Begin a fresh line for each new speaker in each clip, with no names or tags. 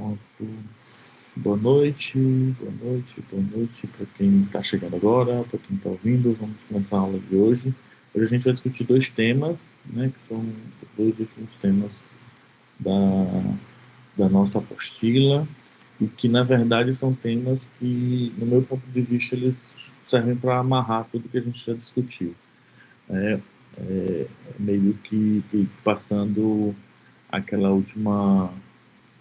Pronto. Boa noite para quem está chegando agora, para quem está ouvindo. Vamos começar a aula de hoje. Hoje a gente vai discutir dois temas, né, que são os dois últimos temas da nossa apostila e que, na verdade, são temas que, no meu ponto de vista, eles servem para amarrar tudo que a gente já discutiu. Meio que passando aquela última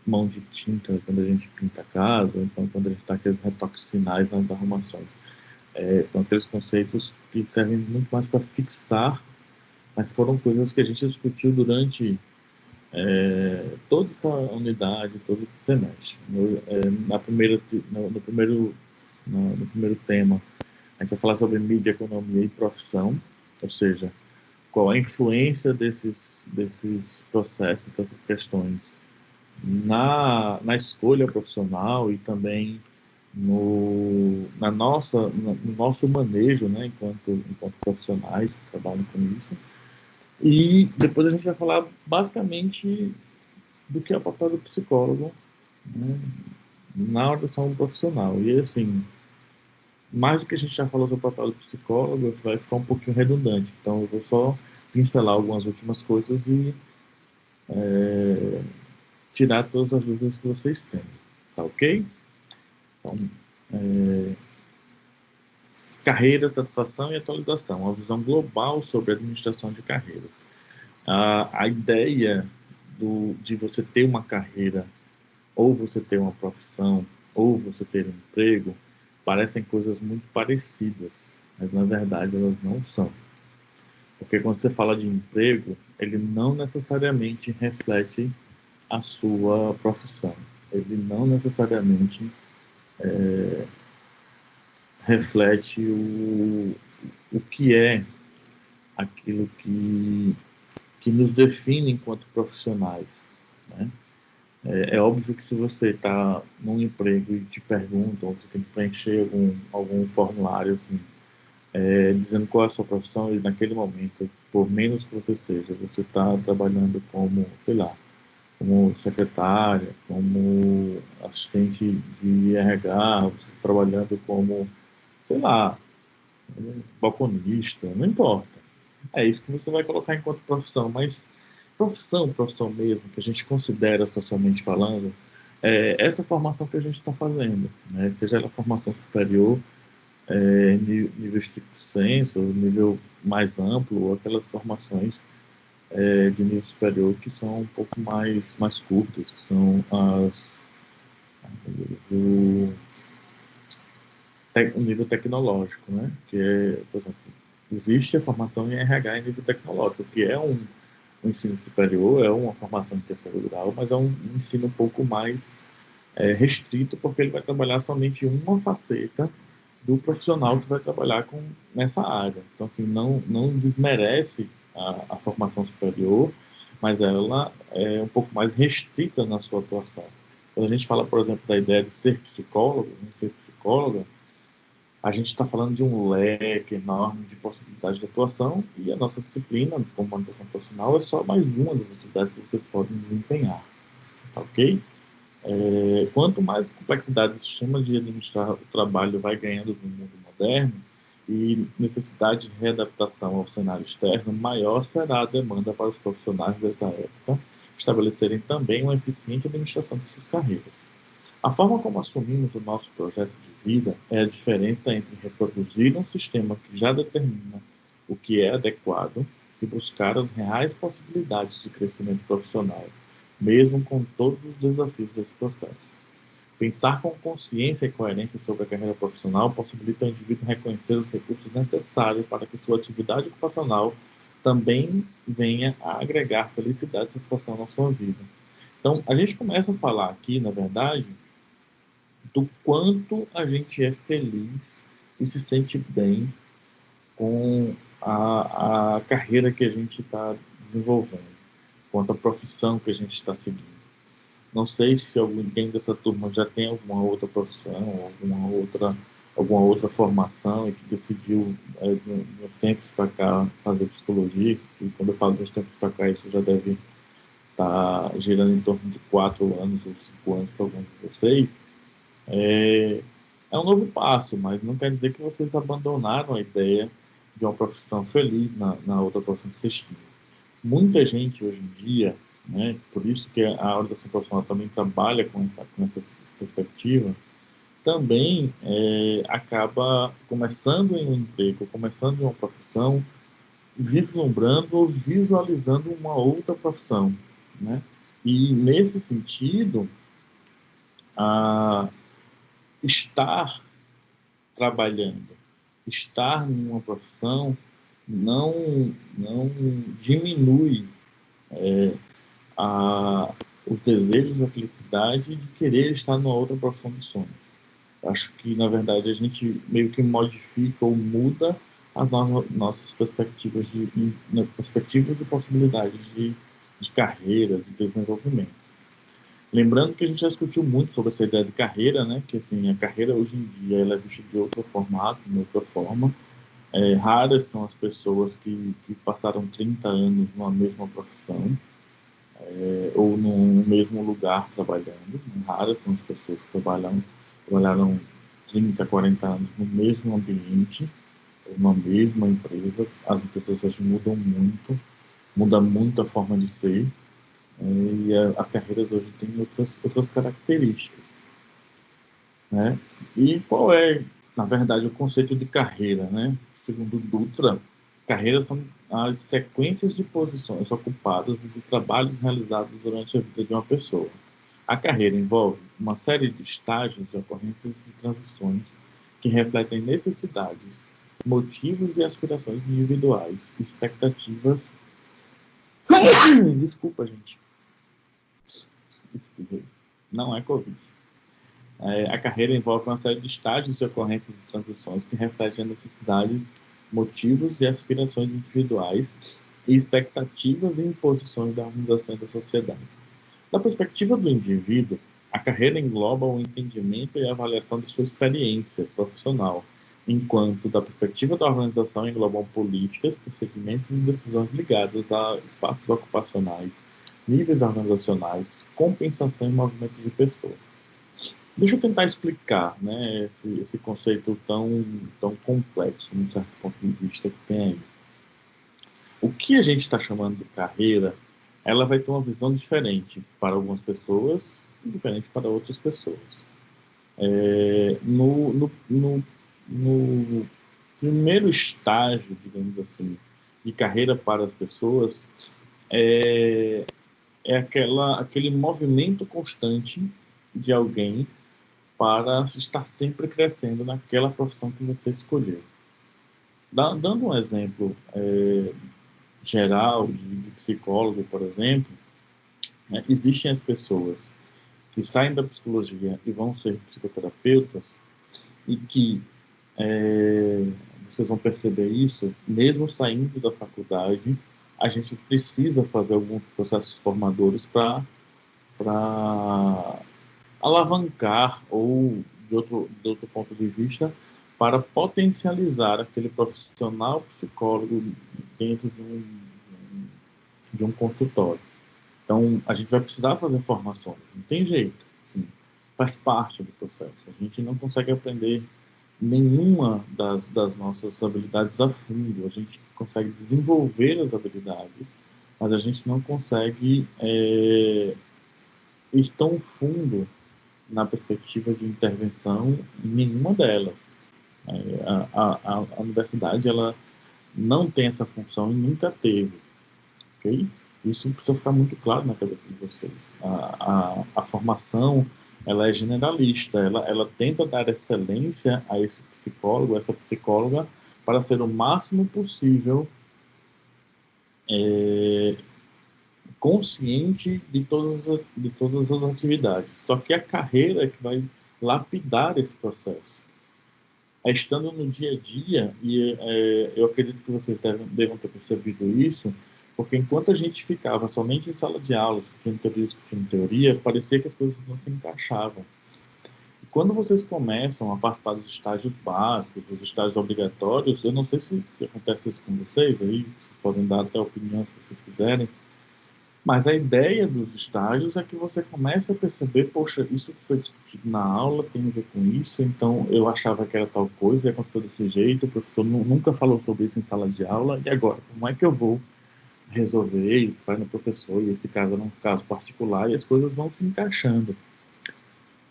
mão de tinta quando a gente pinta a casa, ou então quando a gente dá aqueles retoques finais nas arrumações. São aqueles conceitos que servem muito mais para fixar, mas foram coisas que a gente discutiu durante toda essa unidade, todo esse semestre. No primeiro tema, a gente vai falar sobre mídia, economia e profissão, ou seja, qual a influência desses processos, dessas questões na escolha profissional e também no nosso manejo, né, enquanto profissionais que trabalham com isso. E depois a gente vai falar basicamente do que é o papel do psicólogo, né, na orientação do profissional. E assim, mais do que a gente já falou sobre o papel do psicólogo, vai ficar um pouquinho redundante. Então eu vou só pincelar algumas últimas coisas e tirar todas as dúvidas que vocês têm. Tá ok? Então, carreira, satisfação e atualização, uma visão global sobre a administração de carreiras. A ideia de você ter uma carreira, ou você ter uma profissão, ou você ter um emprego, parecem coisas muito parecidas, mas na verdade elas não são. Porque quando você fala de emprego, ele não necessariamente reflete a sua profissão. Ele não necessariamente reflete o que é aquilo que nos define enquanto profissionais, né? É óbvio que se você está num emprego e te perguntam, ou você tem que preencher algum formulário assim, dizendo qual é a sua profissão, e naquele momento, por menos que você seja, você está trabalhando como, sei lá, como secretária, como assistente de RH, você está trabalhando como, sei lá, balconista, não importa. É isso que você vai colocar enquanto profissão, mas profissão mesmo, que a gente considera socialmente falando, é essa formação que a gente está fazendo, né? Seja ela formação superior, nível estricto sensu, nível mais amplo, ou aquelas formações de nível superior que são um pouco mais curtas, que são do o nível tecnológico, né? Que é, por exemplo, existe a formação em RH em nível tecnológico, que é um ensino superior, é uma formação de terceiro grau, mas é um ensino um pouco mais restrito, porque ele vai trabalhar somente uma faceta do profissional que vai trabalhar nessa área. Então, assim, não desmerece a formação superior, mas ela é um pouco mais restrita na sua atuação. Quando a gente fala, por exemplo, da ideia de ser psicólogo, né, ser psicóloga, a gente está falando de um leque enorme de possibilidades de atuação e a nossa disciplina, como manutenção profissional, é só mais uma das atividades que vocês podem desempenhar, tá ok? Quanto mais complexidade o sistema de administrar o trabalho vai ganhando no mundo moderno e necessidade de readaptação ao cenário externo, maior será a demanda para os profissionais dessa época estabelecerem também uma eficiente administração de suas carreiras. A forma como assumimos o nosso projeto de vida é a diferença entre reproduzir um sistema que já determina o que é adequado e buscar as reais possibilidades de crescimento profissional, mesmo com todos os desafios desse processo. Pensar com consciência e coerência sobre a carreira profissional possibilita ao indivíduo reconhecer os recursos necessários para que sua atividade ocupacional também venha a agregar felicidade e satisfação na sua vida. Então, a gente começa a falar aqui, na verdade, do quanto a gente é feliz e se sente bem com a carreira que a gente está desenvolvendo, quanto a profissão que a gente está seguindo. Não sei se alguém dessa turma já tem alguma outra profissão, alguma outra formação e que decidiu, de tempos para cá, fazer psicologia, e quando eu falo de tempos para cá, isso já deve está girando em torno de 4 anos ou 5 anos para alguns de vocês, é um novo passo, mas não quer dizer que vocês abandonaram a ideia de uma profissão feliz na outra profissão que vocês tinham. Muita gente hoje em dia, né, por isso que a orientação profissional também trabalha com essa perspectiva, também acaba começando em um emprego, começando em uma profissão, vislumbrando ou visualizando uma outra profissão, né? E nesse sentido, a estar trabalhando, estar numa profissão não diminui a, os desejos, a felicidade de querer estar numa outra profissão do sonho. Acho que, na verdade, a gente meio que modifica ou muda as nossas perspectivas perspectivas e possibilidades de carreira, de desenvolvimento. Lembrando que a gente já discutiu muito sobre essa ideia de carreira, né? Que assim, a carreira hoje em dia ela é vista de outro formato, de outra forma. Raras são as pessoas que passaram 30 anos numa mesma profissão, ou no mesmo lugar trabalhando. Raras são as pessoas que trabalharam 30, 40 anos no mesmo ambiente, numa mesma empresa. As empresas hoje mudam muito, muda muito a forma de ser, e as carreiras hoje têm outras características, né? E qual é, na verdade, o conceito de carreira, né? Segundo Dutra, carreiras são as sequências de posições ocupadas e de trabalhos realizados durante a vida de uma pessoa. A carreira envolve uma série de estágios, de ocorrências e transições que refletem necessidades, motivos e aspirações individuais, expectativas. Desculpa, gente. Não é Covid. A carreira envolve uma série de estágios de ocorrências e transições que refletem necessidades, motivos e aspirações individuais e expectativas e imposições da organização e da sociedade. Da perspectiva do indivíduo, a carreira engloba o entendimento e a avaliação de sua experiência profissional, enquanto, da perspectiva da organização, englobam políticas, procedimentos e decisões ligadas a espaços ocupacionais, níveis organizacionais, compensação e movimentos de pessoas. Deixa eu tentar explicar, né, esse conceito tão complexo, de um certo ponto de vista que tem aí. O que a gente está chamando de carreira, ela vai ter uma visão diferente para algumas pessoas e diferente para outras pessoas. No primeiro estágio, digamos assim, de carreira para as pessoas, é aquele movimento constante de alguém para estar sempre crescendo naquela profissão que você escolheu. Dando um exemplo geral de psicólogo, por exemplo, né, existem as pessoas que saem da psicologia e vão ser psicoterapeutas e que vocês vão perceber isso, mesmo saindo da faculdade, a gente precisa fazer alguns processos formadores para alavancar ou, de outro ponto de vista, para potencializar aquele profissional psicólogo dentro de um consultório. Então, a gente vai precisar fazer formações, não tem jeito, assim, faz parte do processo. A gente não consegue aprender nenhuma das nossas habilidades a fundo, a gente consegue desenvolver as habilidades, mas a gente não consegue ir tão fundo na perspectiva de intervenção em nenhuma delas. A universidade ela não tem essa função e nunca teve, ok? Isso precisa ficar muito claro na cabeça de vocês. A formação ela é generalista, ela tenta dar excelência a esse psicólogo, a essa psicóloga, para ser o máximo possível consciente de todas as atividades. Só que a carreira é que vai lapidar esse processo. Estando no dia a dia, e eu acredito que vocês devam ter percebido isso, porque enquanto a gente ficava somente em sala de aula, discutindo teoria, parecia que as coisas não se encaixavam. E quando vocês começam a participar dos estágios básicos, dos estágios obrigatórios, eu não sei se acontece isso com vocês, aí vocês podem dar até opiniões se vocês quiserem, Mas a ideia dos estágios é que você comece a perceber, poxa, isso que foi discutido na aula tem a ver com isso, então eu achava que era tal coisa e aconteceu desse jeito, o professor nunca falou sobre isso em sala de aula, e agora, como é que eu vou resolver isso? Vai no professor, e esse caso é um caso particular, e as coisas vão se encaixando.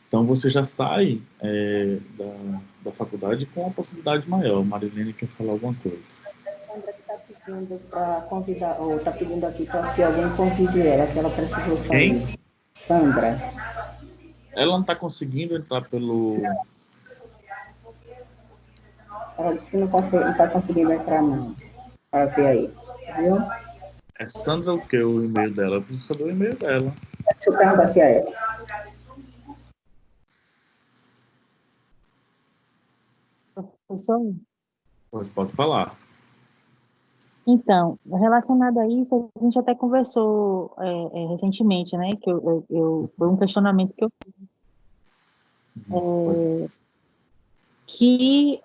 Então você já sai da faculdade com uma possibilidade maior. Marilene quer falar alguma coisa.
Sandra que está pedindo para convidar, ou está pedindo aqui para que alguém convide ela, que ela precisou
Quem?
sair. Sandra,
Ela não está conseguindo entrar pelo...
ela disse que não está conseguindo entrar, não. Para ver aí. Viu?
É Sandra o que o e-mail dela? Eu preciso saber o e-mail dela.
Deixa eu perguntar aqui a ela.
Professor?
Pode falar.
Então, relacionado a isso, a gente até conversou recentemente, né? Que foi um questionamento que eu
Pode.
que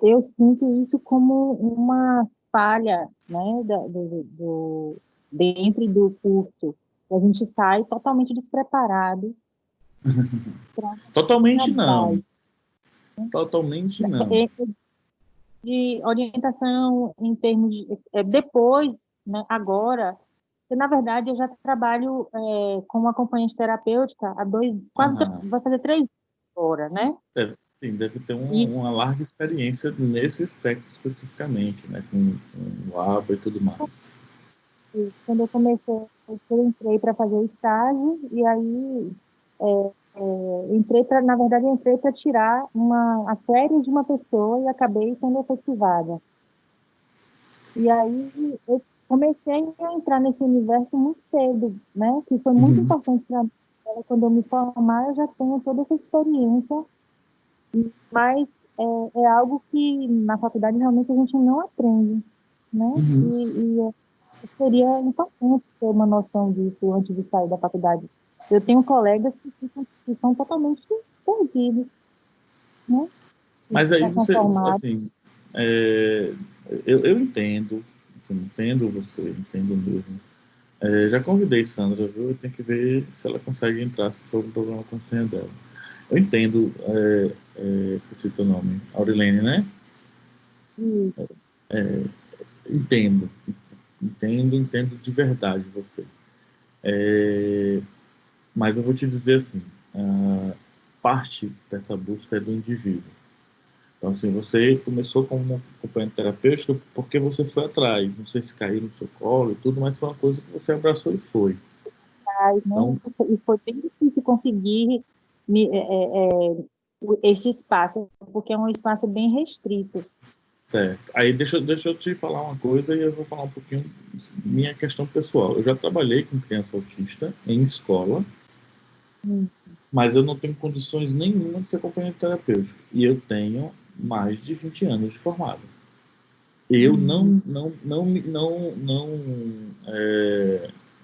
eu sinto isso como uma falha, né? Dentro do curso. A gente sai totalmente despreparado para o
Totalmente não.
trabalho.
Totalmente não.
De orientação em termos de, depois, né, agora, porque, na verdade, eu já trabalho como acompanhante terapêutica há quase,
Aham.
vai fazer 3 agora, né?
Sim, deve ter
E
uma larga experiência nesse aspecto especificamente, né? Com o ABA e tudo mais.
quando eu comecei, eu entrei para fazer o estágio, e aí entrei para, na verdade, eu entrei para tirar as férias de uma pessoa e acabei sendo efetivada. E aí eu comecei a entrar nesse universo muito cedo, né? Que foi muito
Uhum.
importante para mim. Quando eu me formar, eu já tenho toda essa experiência, mas é algo que na faculdade realmente a gente não aprende, né?
Uhum.
Seria importante ter uma noção disso antes de sair da faculdade. Eu tenho colegas que são totalmente perdidos, né? Que
Mas aí
já são
você,
formados.
assim, é, eu entendo, assim, entendo você, entendo mesmo. Já convidei Sandra, viu? Eu tenho que ver se ela consegue entrar, se for um problema com a senha dela. Eu entendo, esqueci teu nome, Aurilene, né?
Isso.
Entendo, entendo de verdade você. É, mas eu vou te dizer assim, parte dessa busca é do indivíduo. Então, assim, você começou como acompanhante terapêutico porque você foi atrás, não sei se caiu no seu colo e tudo, mas foi uma coisa que você abraçou e foi.
Mas, né?
Então,
E foi bem difícil conseguir esse espaço, porque é um espaço bem restrito.
certo. Aí deixa eu te falar uma coisa e eu vou falar um pouquinho minha questão pessoal. Eu já trabalhei com criança autista em escola,
Hum.
mas eu não tenho condições nenhuma de ser acompanhante terapêutico. E eu tenho mais de 20 anos de formado. Eu
Uhum.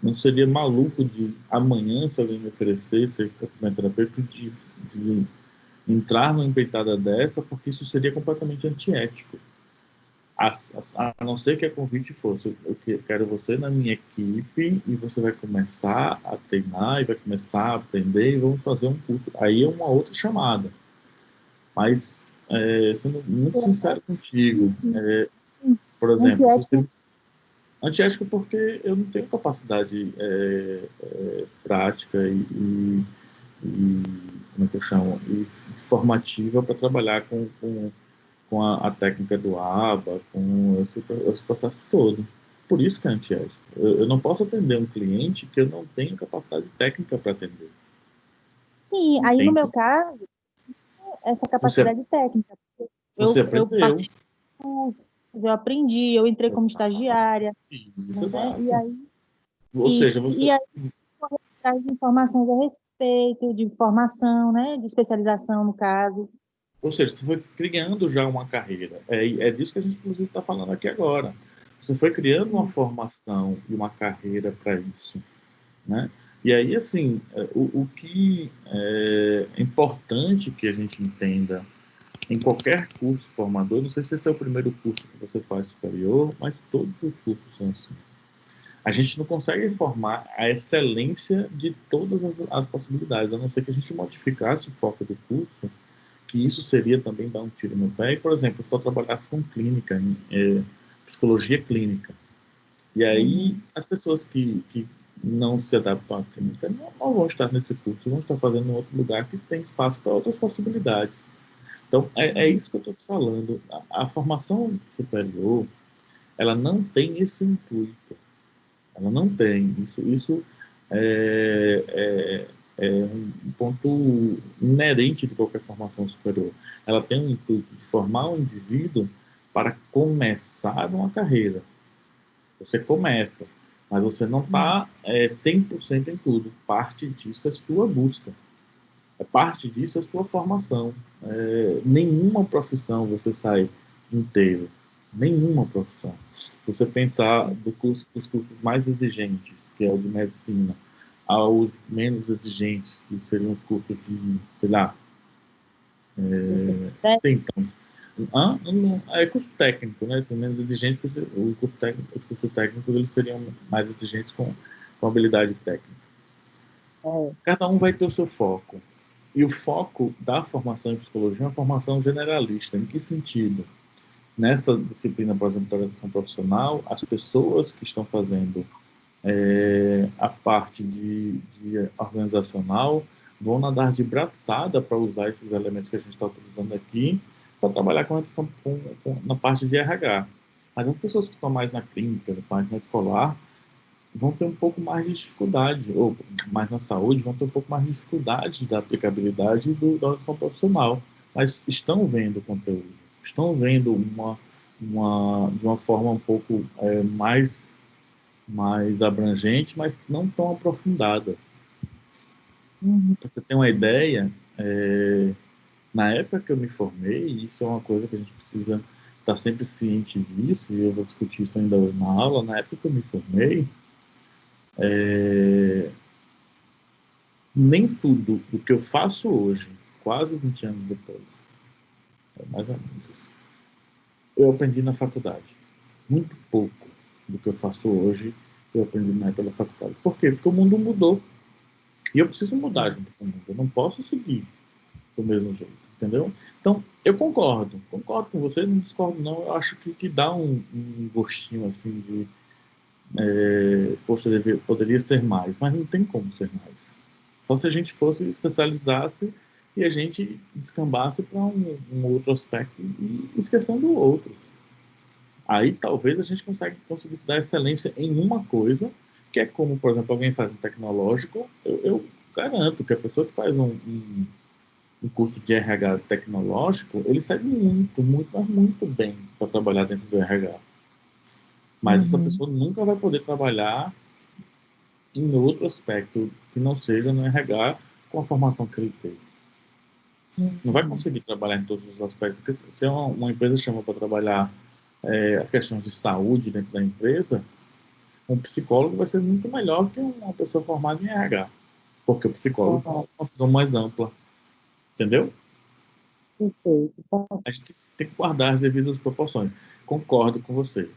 não seria maluco de amanhã, se alguém me oferecer ser acompanhante terapêutico, de entrar numa empreitada dessa, porque isso seria completamente antiético. A não ser que a convite fosse, eu quero você na minha equipe e você vai começar a treinar e vai começar a aprender e vamos fazer um curso. Aí é uma outra chamada. Mas, sendo muito sincero contigo, por exemplo, se você
Antiético,
me... Antiético porque eu não tenho capacidade prática e, como é que eu chamo? E formativa para trabalhar com a técnica do ABA, com esse processo todo. Por isso que é antiético. Eu não posso atender um cliente que eu não tenho capacidade técnica para atender.
sim. Aí, no meu
Entende?
caso, essa
Você,
capacidade técnica.
você
Eu
aprendeu.
participei, eu aprendi, eu entrei como estagiária,
Isso,
né? E
exato.
aí,
Ou seja,
isso,
você,
e aí traz informações a respeito de formação, né? De especialização, no caso.
ou seja, você foi criando já uma carreira. É disso que a gente, inclusive, está falando aqui agora. Você foi criando uma formação e uma carreira para isso, né? E aí, assim, o que é importante que a gente entenda em qualquer curso formador, não sei se esse é o primeiro curso que você faz superior, mas todos os cursos são assim. A gente não consegue formar a excelência de todas as possibilidades, a não ser que a gente modificasse o foco do curso, que isso seria também dar um tiro no pé. E, por exemplo, se eu trabalhasse com clínica, psicologia clínica, e aí as pessoas que não se adaptam à clínica não vão estar nesse curso, vão estar fazendo em outro lugar que tem espaço para outras possibilidades. Então, é isso que eu estou te falando. A formação superior, ela não tem esse intuito. Ela não tem. Isso é um ponto inerente de qualquer formação superior. Ela tem o intuito de formar um indivíduo para começar uma carreira. Você começa, mas você não está 100% em tudo. Parte disso é sua busca. Parte disso é sua formação. Nenhuma profissão você sai inteiro. Nenhuma profissão. Se você pensar dos cursos mais exigentes, que é o de medicina, aos menos exigentes, que seriam os cursos de, sei lá, tem então. É curso técnico, né? São menos exigentes, o curso técnico, os cursos técnicos eles seriam mais exigentes com habilidade técnica. Cada um vai ter o seu foco. E o foco da formação em psicologia é uma formação generalista. Em que sentido? Nessa disciplina, por exemplo, de orientação profissional, as pessoas que estão fazendo a parte de organizacional vão nadar de braçada para usar esses elementos que a gente está utilizando aqui para trabalhar na parte de RH. Mas as pessoas que estão mais na clínica, mais na escolar, vão ter um pouco mais de dificuldade, ou mais na saúde, vão ter um pouco mais de dificuldade da aplicabilidade da orientação profissional. Mas estão vendo o conteúdo, estão vendo de uma forma um pouco mais abrangente, mas não tão aprofundadas. Para você ter uma ideia, na época que eu me formei, e isso é uma coisa que a gente precisa estar sempre ciente disso, e eu vou discutir isso ainda hoje na aula, na época que eu me formei, nem tudo o que eu faço hoje, quase 20 anos depois, mais ou menos isso, eu aprendi na faculdade. Muito pouco do que eu faço hoje eu aprendi na época da faculdade. Por quê? Porque o mundo mudou. E eu preciso mudar junto com o mundo. Eu não posso seguir do mesmo jeito, entendeu? Então, eu concordo com você, não discordo não. Eu acho que dá um gostinho assim de poxa, poderia ser mais, mas não tem como ser mais. Só se a gente fosse especializasse e a gente descambasse para um outro aspecto e esquecendo o outro. Aí talvez a gente conseguisse dar excelência em uma coisa, que é como, por exemplo, alguém faz um tecnológico, eu garanto que a pessoa que faz um curso de RH tecnológico, ele sai mas muito bem para trabalhar dentro do RH. Mas essa pessoa nunca vai poder trabalhar em outro aspecto que não seja no RH com a formação que ele teve. Não vai conseguir trabalhar em todos os aspectos, porque se uma empresa chama para trabalhar as questões de saúde dentro da empresa, um psicólogo vai ser muito melhor que uma pessoa formada em RH, porque o psicólogo tem uma visão mais ampla, entendeu? A gente tem que guardar as devidas proporções. Concordo com você.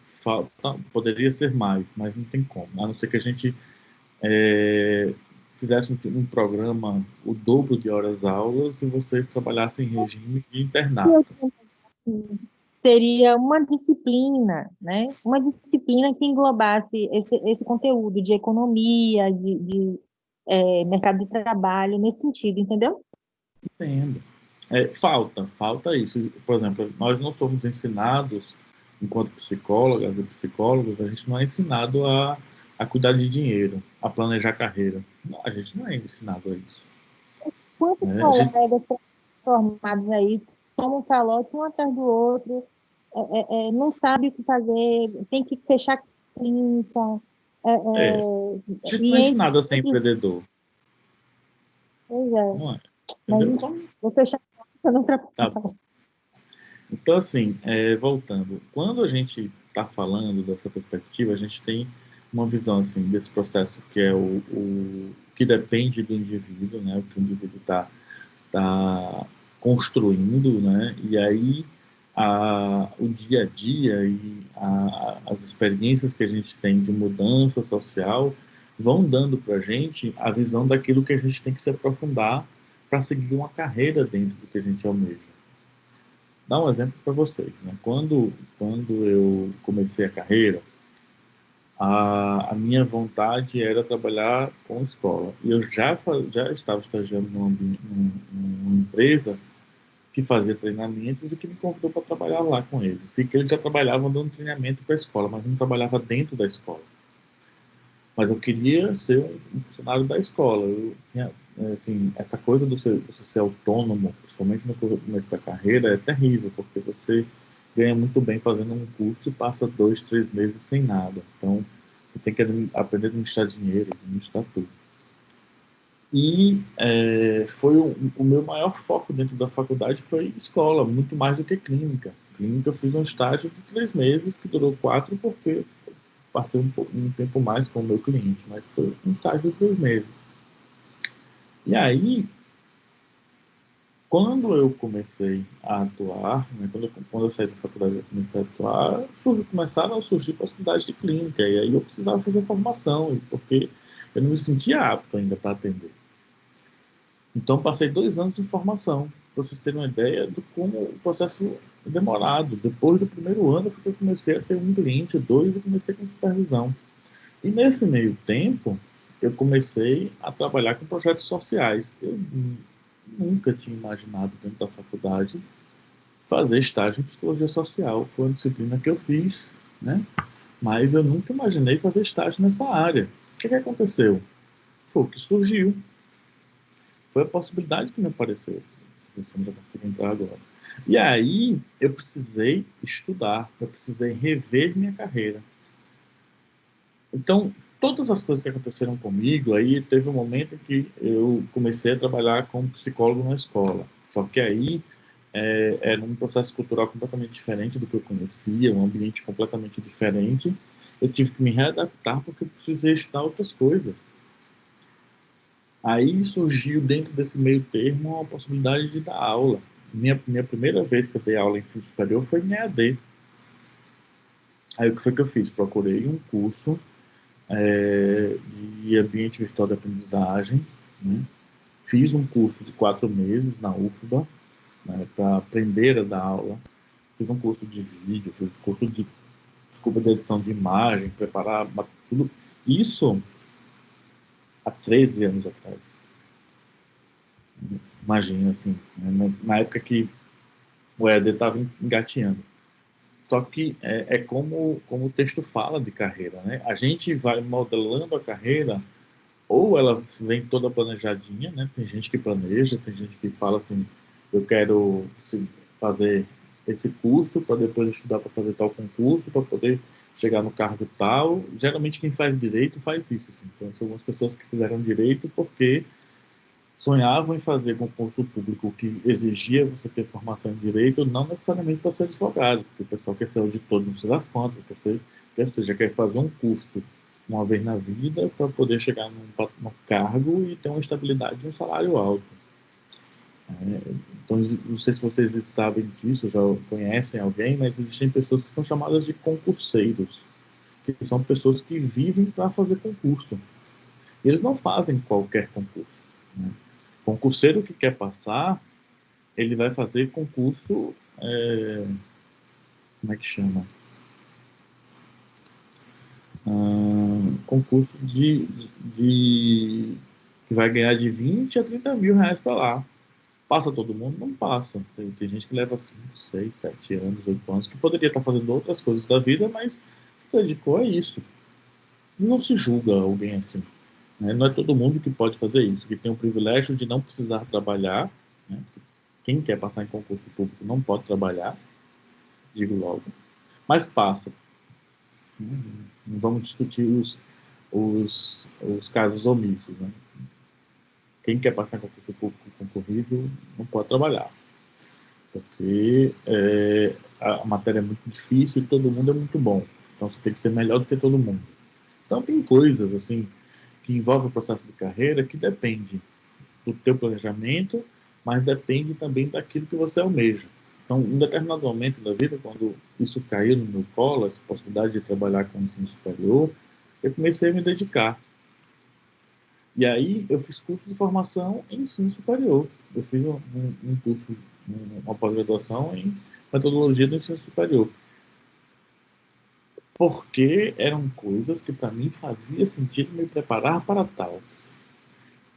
Poderia ser mais, mas não tem como. A não ser que a gente fizesse um programa o dobro de horas aulas e vocês trabalhassem em regime de internato.
Seria uma disciplina, né? Uma disciplina que englobasse esse conteúdo de economia, de mercado de trabalho, nesse sentido, entendeu?
Entendo. Falta isso. Por exemplo, nós não somos ensinados, enquanto psicólogas e psicólogos, a gente não é ensinado a cuidar de dinheiro, a planejar carreira. Não, a gente não é ensinado a isso.
Quantos colegas formados aí tomam calote um atrás do outro, não sabe o que fazer, tem que fechar clínica.
A gente não é ensinado a ser empreendedor.
Pois é.
Não é.
Mas
Entendeu?
vou fechar a outra
Tá bom. Então, assim, voltando, quando a gente está falando dessa perspectiva, a gente tem uma visão assim desse processo que é o que depende do indivíduo, né? O que o indivíduo está construindo, né? E aí o dia a dia e as experiências que a gente tem de mudança social vão dando para a gente a visão daquilo que a gente tem que se aprofundar para seguir uma carreira dentro do que a gente almeja. Dar um exemplo para vocês, né? Quando eu comecei a carreira, a minha vontade era trabalhar com escola. E eu já estava estagiando numa empresa que fazia treinamentos e que me convidou para trabalhar lá com eles. E que eles já trabalhavam dando treinamento para a escola, mas não trabalhava dentro da escola. Mas eu queria ser um funcionário da escola. Eu tinha, assim, essa coisa do você ser autônomo, principalmente no começo da carreira, é terrível, porque você ganha muito bem fazendo um curso e passa 2, 3 meses sem nada. Então, você tem que aprender a administrar dinheiro, administrar tudo. E foi o meu maior foco dentro da faculdade foi escola, muito mais do que clínica. Clínica eu fiz um estágio de 3 meses, que durou 4, porque passei um tempo mais com o meu cliente, mas foi um estágio de 3 meses. E aí, quando eu comecei a atuar, né, quando eu saí da faculdade e comecei a atuar, começaram a surgir possibilidades de clínica, e aí eu precisava fazer formação, porque eu não me sentia apto ainda para atender. Então, passei 2 anos em formação, para vocês terem uma ideia de como o processo é demorado. Depois do primeiro ano, eu comecei a ter um cliente, 2, e comecei com supervisão. E nesse meio tempo, eu comecei a trabalhar com projetos sociais. Eu nunca tinha imaginado, dentro da faculdade, fazer estágio em psicologia social. Foi uma disciplina que eu fiz, né? Mas eu nunca imaginei fazer estágio nessa área. O que aconteceu? Foi o que surgiu. Foi a possibilidade que me apareceu. Pensando, já consigo entrar agora. E aí, eu precisei estudar, eu precisei rever minha carreira. Então, todas as coisas que aconteceram comigo, aí teve um momento que eu comecei a trabalhar como psicólogo na escola. Só que aí era um processo cultural completamente diferente do que eu conhecia, um ambiente completamente diferente. Eu tive que me readaptar porque eu precisei estudar outras coisas. Aí surgiu dentro desse meio termo a possibilidade de dar aula. Minha primeira vez que eu dei aula em ensino superior foi em EAD. Aí o que foi que eu fiz? Procurei um curso de ambiente virtual de aprendizagem, né? Fiz um curso de 4 meses na UFBA, né, para aprender a dar aula. Fiz um curso de vídeo, fiz curso de edição de imagem, preparar tudo. Isso há 13 anos atrás. Imagina, assim, né, na época que o EAD estava engateando. Só que é como o texto fala de carreira, né? A gente vai modelando a carreira, ou ela vem toda planejadinha, né? Tem gente que planeja, tem gente que fala assim, eu quero fazer esse curso para depois estudar para fazer tal concurso, para poder chegar no cargo tal. Geralmente quem faz direito faz isso, assim. Então, são algumas pessoas que fizeram direito porque sonhavam em fazer concurso público que exigia você ter formação em direito, não necessariamente para ser advogado, porque o pessoal quer ser auditor no fim das contas, quer fazer um curso uma vez na vida para poder chegar num cargo e ter uma estabilidade e um salário alto. Então, não sei se vocês sabem disso, já conhecem alguém, mas existem pessoas que são chamadas de concurseiros, que são pessoas que vivem para fazer concurso. E eles não fazem qualquer concurso, né? Concurseiro que quer passar, ele vai fazer concurso, como é que chama? Concurso que vai ganhar de 20 a 30 mil reais para lá. Passa todo mundo? Não passa. Tem gente que leva 5, 6, 7 anos, 8 anos, que poderia estar fazendo outras coisas da vida, mas se dedicou a isso. Não se julga alguém assim, né? Não é todo mundo que pode fazer isso, que tem o privilégio de não precisar trabalhar, né? Quem quer passar em concurso público não pode trabalhar, digo logo, mas passa. Não vamos discutir os casos omissos, né? Quem quer passar em concurso público concorrido não pode trabalhar, porque a matéria é muito difícil e todo mundo é muito bom. Então você tem que ser melhor do que todo mundo. Então tem coisas assim que envolvem o processo de carreira que depende do teu planejamento, mas depende também daquilo que você almeja. Então, em determinado momento da vida, quando isso caiu no meu colo, essa possibilidade de trabalhar com ensino superior, eu comecei a me dedicar. E aí eu fiz curso de formação em ensino superior. Eu fiz um curso, uma pós-graduação em metodologia do ensino superior. Porque eram coisas que para mim fazia sentido me preparar para tal.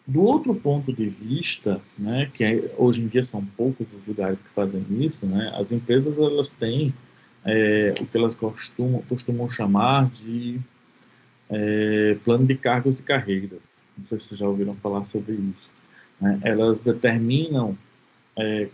Do outro ponto de vista, né, hoje em dia são poucos os lugares que fazem isso, né, as empresas elas têm o que elas costumam chamar de plano de cargos e carreiras. Não sei se vocês já ouviram falar sobre isso. Né? Elas determinam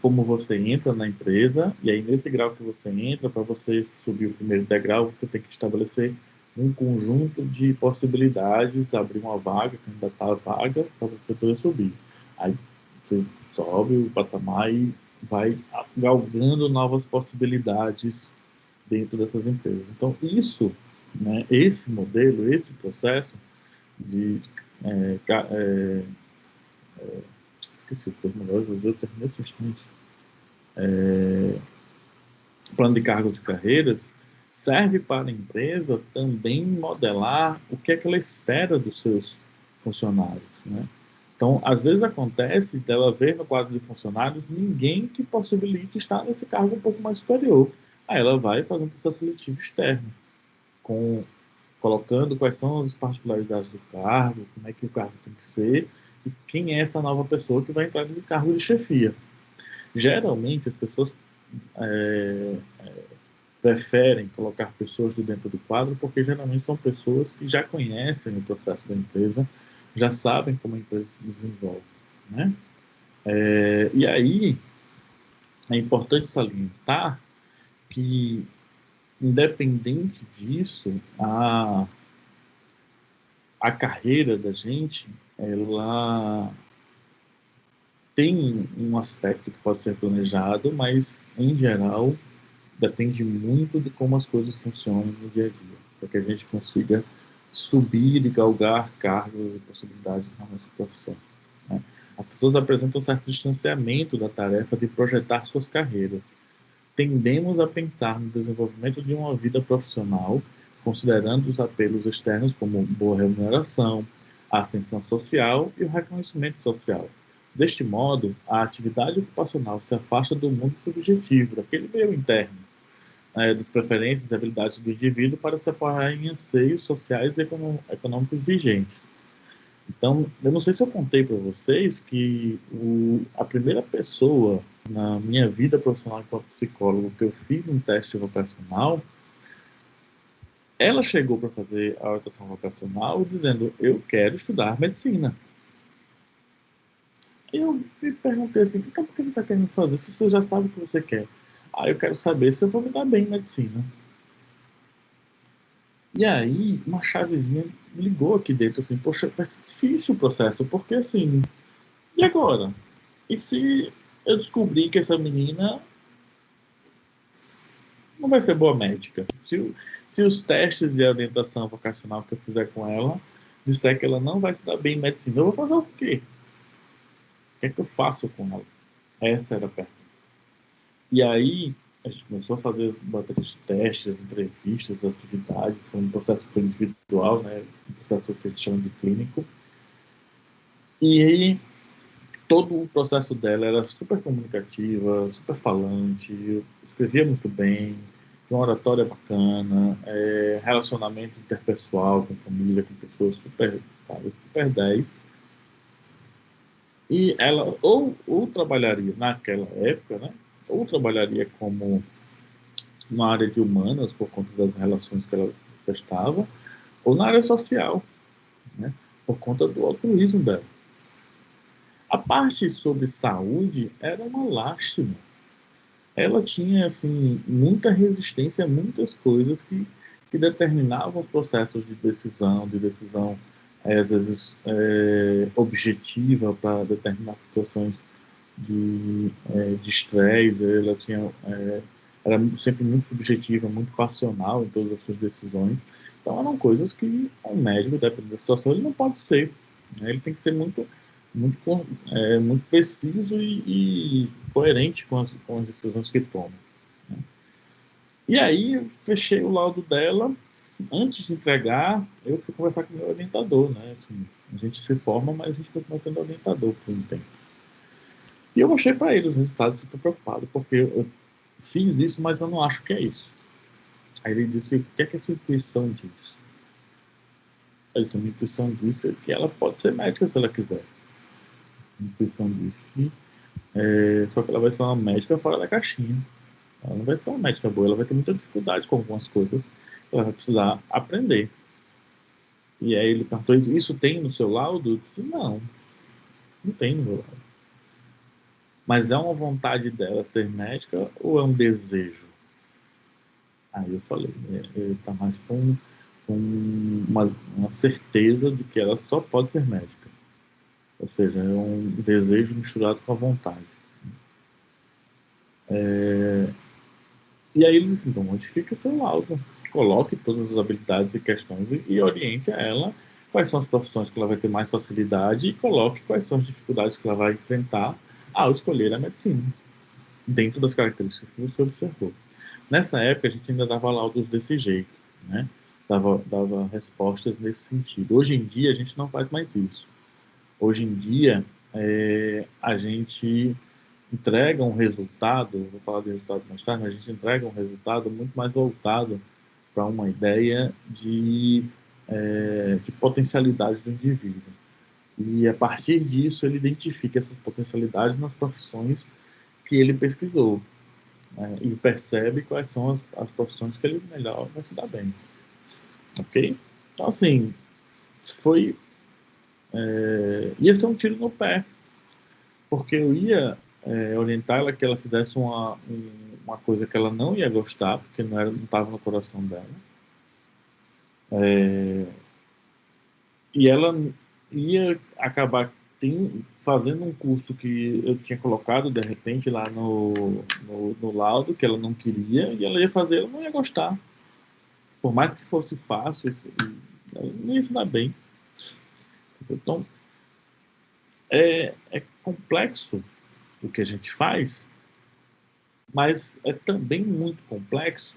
como você entra na empresa, e aí nesse grau que você entra, para você subir o primeiro degrau, você tem que estabelecer um conjunto de possibilidades, abrir uma vaga, candidatar a vaga, para você poder subir. Aí você sobe o patamar e vai galgando novas possibilidades dentro dessas empresas. Então, isso, né, esse modelo, esse processo de é, é, esqueci o termo agora, eu terminei nesse instante, plano de cargos e carreiras, serve para a empresa também modelar o que é que ela espera dos seus funcionários, né? Então, às vezes acontece dela ver no quadro de funcionários ninguém que possibilite estar nesse cargo um pouco mais superior. Aí ela vai fazer um processo seletivo externo, com, colocando quais são as particularidades do cargo, como é que o cargo tem que ser, e quem é essa nova pessoa que vai entrar nesse cargo de chefia. Geralmente, as pessoas é, preferem colocar pessoas de dentro do quadro porque geralmente são pessoas que já conhecem o processo da empresa, já sabem como a empresa se desenvolve, né? E aí é importante salientar que, independente disso, a carreira da gente, ela tem um aspecto que pode ser planejado, mas, em geral, depende muito de como as coisas funcionam no dia a dia, para que a gente consiga subir e galgar cargos e possibilidades na nossa profissão, né? As pessoas apresentam um certo distanciamento da tarefa de projetar suas carreiras. Tendemos a pensar no desenvolvimento de uma vida profissional, considerando os apelos externos como boa remuneração, a ascensão social e o reconhecimento social. Deste modo, a atividade ocupacional se afasta do mundo subjetivo, daquele meio interno, das preferências e habilidades do indivíduo para separar em anseios sociais e econômicos vigentes. Então, eu não sei se eu contei para vocês que a primeira pessoa na minha vida profissional enquanto psicólogo que eu fiz um teste vocacional, ela chegou para fazer a orientação vocacional dizendo: eu quero estudar medicina. E eu me perguntei assim: então por que você está querendo fazer se você já sabe o que você quer? Ah, eu quero saber se eu vou me dar bem em medicina. E aí, uma chavezinha ligou aqui dentro, assim, poxa, vai ser difícil o processo, porque assim, e agora? E se eu descobrir que essa menina não vai ser boa médica? Se os testes e a orientação vocacional que eu fizer com ela disser que ela não vai se dar bem em medicina, eu vou fazer o quê? O que é que eu faço com ela? Essa era a pergunta. E aí, a gente começou a fazer bateria de testes, entrevistas, atividades, foi um processo que foi individual, né? Um processo que a gente chama de clínico. E aí, todo o processo dela era super comunicativa, super falante, escrevia muito bem, tinha uma oratória bacana, relacionamento interpessoal com família, com pessoas super, sabe, super 10. E ela ou trabalharia naquela época, né? Ou trabalharia como na área de humanas, por conta das relações que ela prestava, ou na área social, né? Por conta do altruísmo dela. A parte sobre saúde era uma lástima. Ela tinha assim muita resistência a muitas coisas que determinavam os processos de decisão às vezes objetiva para determinar situações de estresse. Ela tinha era sempre muito subjetiva, muito passional em todas as suas decisões. Então eram coisas que um médico, dependendo da situação, ele não pode ser, né? Ele tem que ser muito muito preciso e coerente com as decisões que toma, né? E aí eu fechei o laudo dela. Antes de entregar, eu fui conversar com o meu orientador, né? Assim, a gente se forma, mas a gente continua tendo orientador por um tempo. E eu mostrei para ele os resultados, fico preocupado, porque eu fiz isso, mas eu não acho que é isso. Aí ele disse: o que é que essa intuição diz? Ele disse: a minha intuição diz que ela pode ser médica se ela quiser. A intuição diz que só que ela vai ser uma médica fora da caixinha. Ela não vai ser uma médica boa, ela vai ter muita dificuldade com algumas coisas, ela vai precisar aprender. E aí ele perguntou: isso tem no seu laudo? Eu disse: não, não tem no meu laudo. Mas é uma vontade dela ser médica ou é um desejo? Aí eu falei: está mais com uma certeza de que ela só pode ser médica. Ou seja, é um desejo misturado com a vontade. E aí ele disse: então modifique o seu laudo, coloque todas as habilidades e questões e oriente a ela quais são as profissões que ela vai ter mais facilidade e coloque quais são as dificuldades que ela vai enfrentar ao escolher a medicina, dentro das características que você observou. Nessa época, a gente ainda dava laudos desse jeito, né? Dava respostas nesse sentido. Hoje em dia, a gente não faz mais isso. Hoje em dia, a gente entrega um resultado, vou falar de resultado mais tarde, mas a gente entrega um resultado muito mais voltado para uma ideia de potencialidade do indivíduo. E a partir disso, ele identifica essas potencialidades nas profissões que ele pesquisou, né? E percebe quais são as profissões que ele melhor vai se dar bem. Ok? Então, assim, foi. Ia ser um tiro no pé, porque eu ia orientar ela que ela fizesse uma coisa que ela não ia gostar, porque não estava no coração dela. E ela ia acabar fazendo um curso que eu tinha colocado de repente lá no laudo, que ela não queria, e ela ia fazer, ela não ia gostar. Por mais que fosse fácil, ela não ia se dar bem. Então, é complexo o que a gente faz, mas é também muito complexo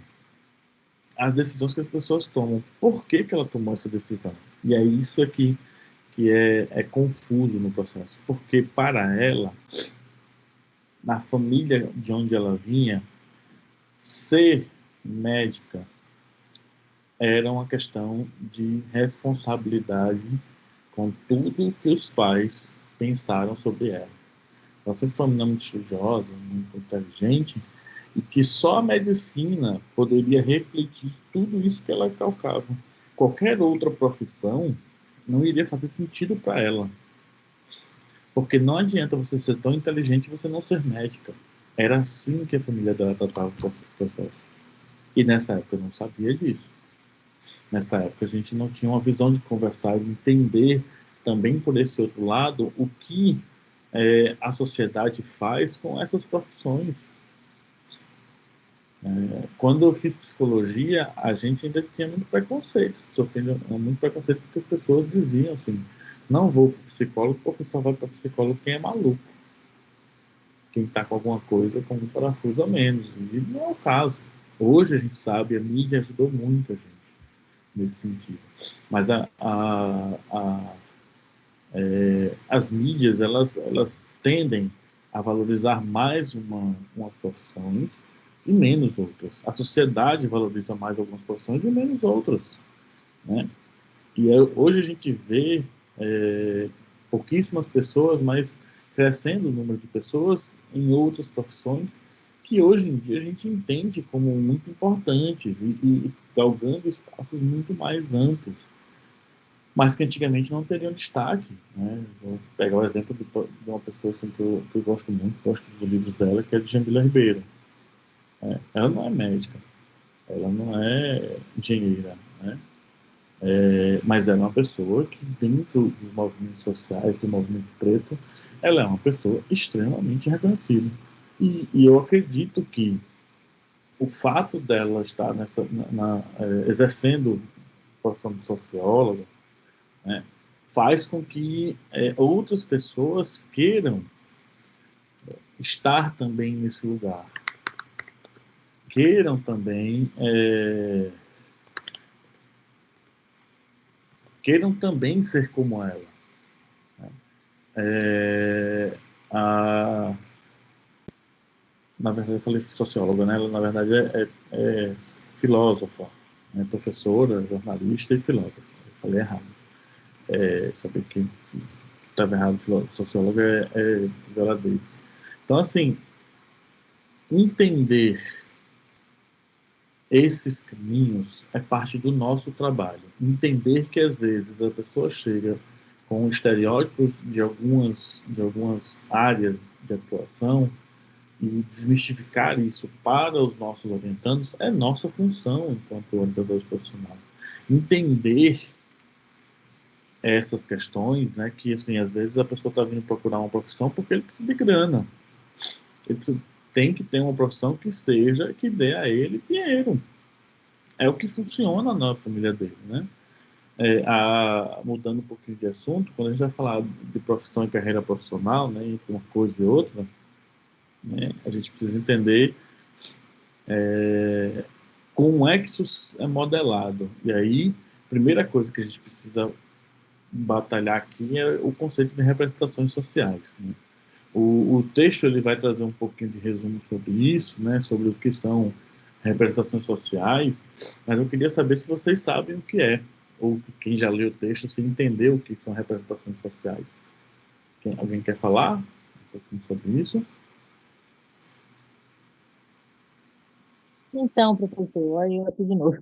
as decisões que as pessoas tomam. Por que que ela tomou essa decisão? E é isso aqui que é confuso no processo. Porque para ela, na família de onde ela vinha, ser médica era uma questão de responsabilidade com tudo que os pais pensaram sobre ela. Ela sempre foi uma menina muito estudiosa, muito inteligente, e que só a medicina poderia refletir tudo isso que ela calcava. Qualquer outra profissão não iria fazer sentido para ela, porque não adianta você ser tão inteligente e você não ser médica. Era assim que a família dela tratava o processo. E nessa época eu não sabia disso. Nessa época a gente não tinha uma visão de conversar e entender também por esse outro lado o que a sociedade faz com essas profissões. Quando eu fiz psicologia, a gente ainda tinha muito preconceito, sofrendo muito preconceito porque as pessoas diziam assim: não vou para psicólogo porque só vai para psicólogo quem é maluco, quem está com alguma coisa com um parafuso a menos. E não é o caso. Hoje a gente sabe, a mídia ajudou muito a gente nesse sentido. Mas as mídias, elas tendem a valorizar mais umas profissões e menos outras. A sociedade valoriza mais algumas profissões e menos outras, né? E hoje a gente vê pouquíssimas pessoas, mas crescendo o número de pessoas em outras profissões que hoje em dia a gente entende como muito importantes e galgando espaços muito mais amplos, mas que antigamente não teriam destaque, né? Vou pegar o exemplo de uma pessoa assim, que eu gosto muito, gosto dos livros dela, que é de Jamila Ribeiro. Ela não é médica, ela não é engenheira, né? Mas ela é uma pessoa que, dentro dos movimentos sociais, do movimento preto, ela é uma pessoa extremamente reconhecida. E eu acredito que o fato dela estar exercendo a profissão de socióloga, né, faz com que outras pessoas queiram estar também nesse lugar, queiram também ser como ela. Na verdade, eu falei socióloga, né? Ela, na verdade, é filósofa, né? Professora, jornalista e filósofa. Eu falei errado. Saber que estava errado, socióloga é Viola Davis. Então, assim, entender esses caminhos é parte do nosso trabalho. Entender que, às vezes, a pessoa chega com estereótipos de algumas áreas de atuação e desmistificar isso para os nossos orientandos é nossa função enquanto orientadores profissionais. Entender essas questões, né, que, assim, às vezes a pessoa está vindo procurar uma profissão porque ele precisa de grana. Tem que ter uma profissão que dê a ele dinheiro. É o que funciona na família dele, né? Mudando um pouquinho de assunto, quando a gente vai falar de profissão e carreira profissional, né, entre uma coisa e outra, né, a gente precisa entender como é que isso é modelado. E aí, a primeira coisa que a gente precisa batalhar aqui é o conceito de representações sociais, né? O texto ele vai trazer um pouquinho de resumo sobre isso, né, sobre o que são representações sociais, mas eu queria saber se vocês sabem o que é, ou quem já leu o texto, se entendeu o que são representações sociais. Alguém quer falar um pouquinho sobre isso?
Então, professor, olha eu aqui de novo.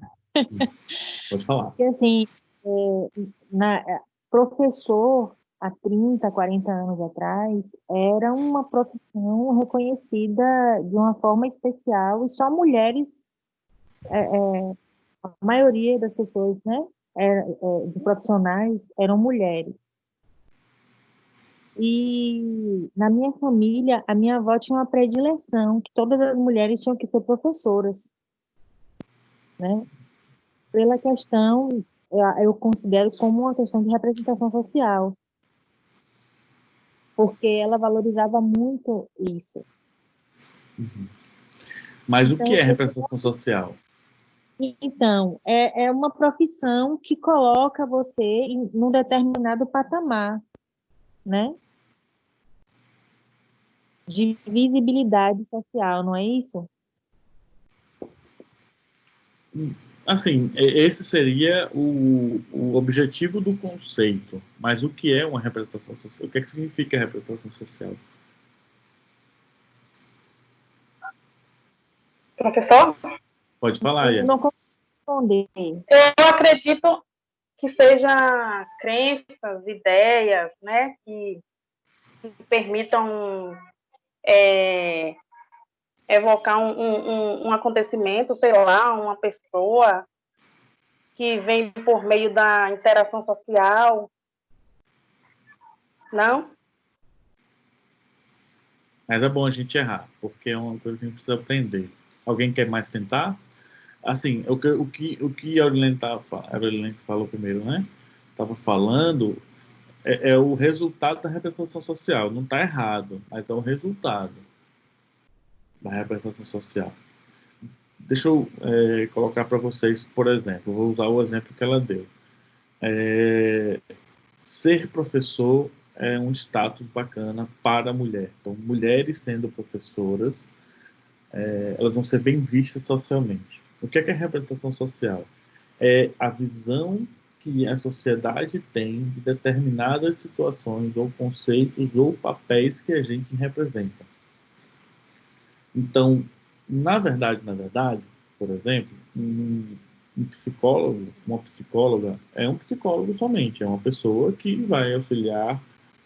Pode falar.
Porque, assim, professor, há 30, 40 anos atrás, era uma profissão reconhecida de uma forma especial e só mulheres, a maioria das pessoas, né, de profissionais eram mulheres. E na minha família, a minha avó tinha uma predileção que todas as mulheres tinham que ser professoras, né? Pela questão, eu considero como uma questão de representação social, porque ela valorizava muito isso.
Mas o que
Então,
é representação social?
é uma profissão que coloca você num determinado patamar, né? De visibilidade social, não é isso?
Assim, esse seria o objetivo do conceito. Mas o que é uma representação social? O que é que significa representação social?
Professor?
Pode falar,
Eu
Ian.
não consigo responder.
Eu acredito que seja crenças, ideias, né, que permitam evocar um acontecimento, sei lá, uma pessoa que vem por meio da interação social, não?
Mas é bom a gente errar, porque é uma coisa que a gente precisa aprender. Alguém quer mais tentar? Assim, o que a Aurelene falou primeiro, né? Estava falando é o resultado da representação social. Não está errado, mas é o resultado da representação social. Deixa eu colocar para vocês, por exemplo, vou usar o exemplo que ela deu. Ser professor é um status bacana para a mulher. Então, mulheres sendo professoras, elas vão ser bem vistas socialmente. O que é representação social? É a visão que a sociedade tem de determinadas situações ou conceitos ou papéis que a gente representa. Então, na verdade, por exemplo, um psicólogo, uma psicóloga, é um psicólogo somente, é uma pessoa que vai auxiliar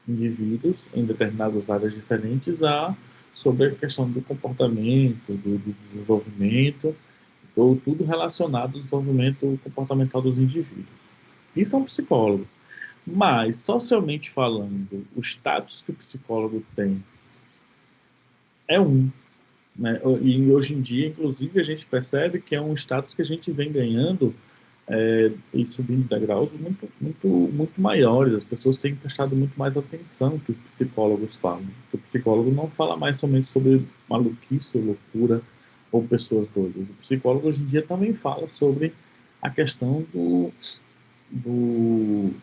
indivíduos em determinadas áreas diferentes sobre a questão do comportamento, do desenvolvimento, ou tudo relacionado ao desenvolvimento comportamental dos indivíduos. Isso é um psicólogo. Mas, socialmente falando, o status que o psicólogo tem é né? E hoje em dia, inclusive, a gente percebe que é um status que a gente vem ganhando e subindo degraus muito maiores. As pessoas têm prestado muito mais atenção que os psicólogos falam. O psicólogo não fala mais somente sobre maluquice, ou loucura, ou pessoas doidas. O psicólogo hoje em dia também fala sobre a questão do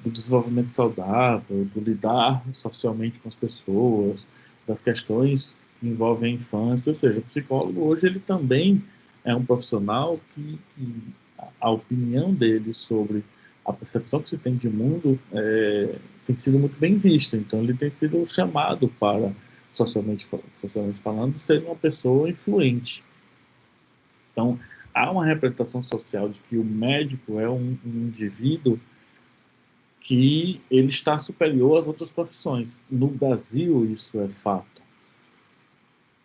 desenvolvimento saudável, do lidar socialmente com as pessoas, das questões que envolvem a infância. Ou seja, o psicólogo hoje ele também é um profissional que a opinião dele sobre a percepção que se tem de mundo tem sido muito bem vista. Então, ele tem sido chamado para, socialmente falando, ser uma pessoa influente. Então, há uma representação social de que o médico é um indivíduo que ele está superior às outras profissões. No Brasil, isso é fato.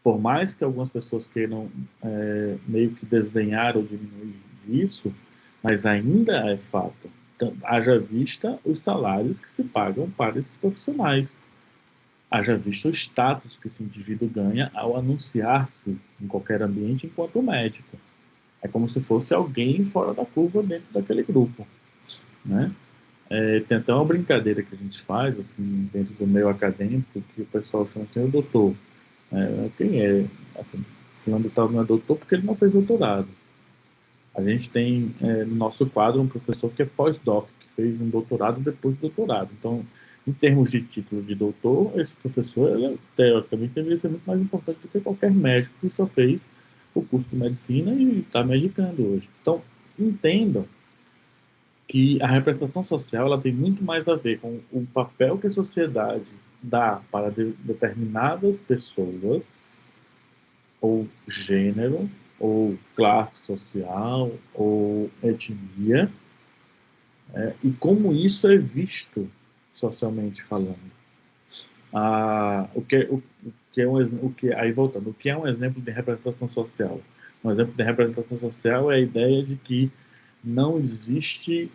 Por mais que algumas pessoas queiram meio que desdenhar ou diminuir isso, mas ainda é fato. Então, haja vista os salários que se pagam para esses profissionais. Haja vista o status que esse indivíduo ganha ao anunciar-se em qualquer ambiente enquanto médico. É como se fosse alguém fora da curva dentro daquele grupo, né? Tem até uma brincadeira que a gente faz, assim, dentro do meio acadêmico, que o pessoal chama assim, o doutor. Quem é? Assim, fulano tal não é doutor porque ele não fez doutorado. A gente tem no nosso quadro um professor que é pós-doc, que fez um doutorado depois do doutorado. Então, em termos de título de doutor, esse professor, ele, teoricamente, deveria ser muito mais importante do que qualquer médico que só fez o curso de medicina e está medicando hoje. Então, entendam que a representação social ela tem muito mais a ver com o papel que a sociedade dá para determinadas pessoas, ou gênero, ou classe social, ou etnia, e como isso é visto socialmente falando. Aí voltando, o que é um exemplo de representação social? Um exemplo de representação social é a ideia de que não existe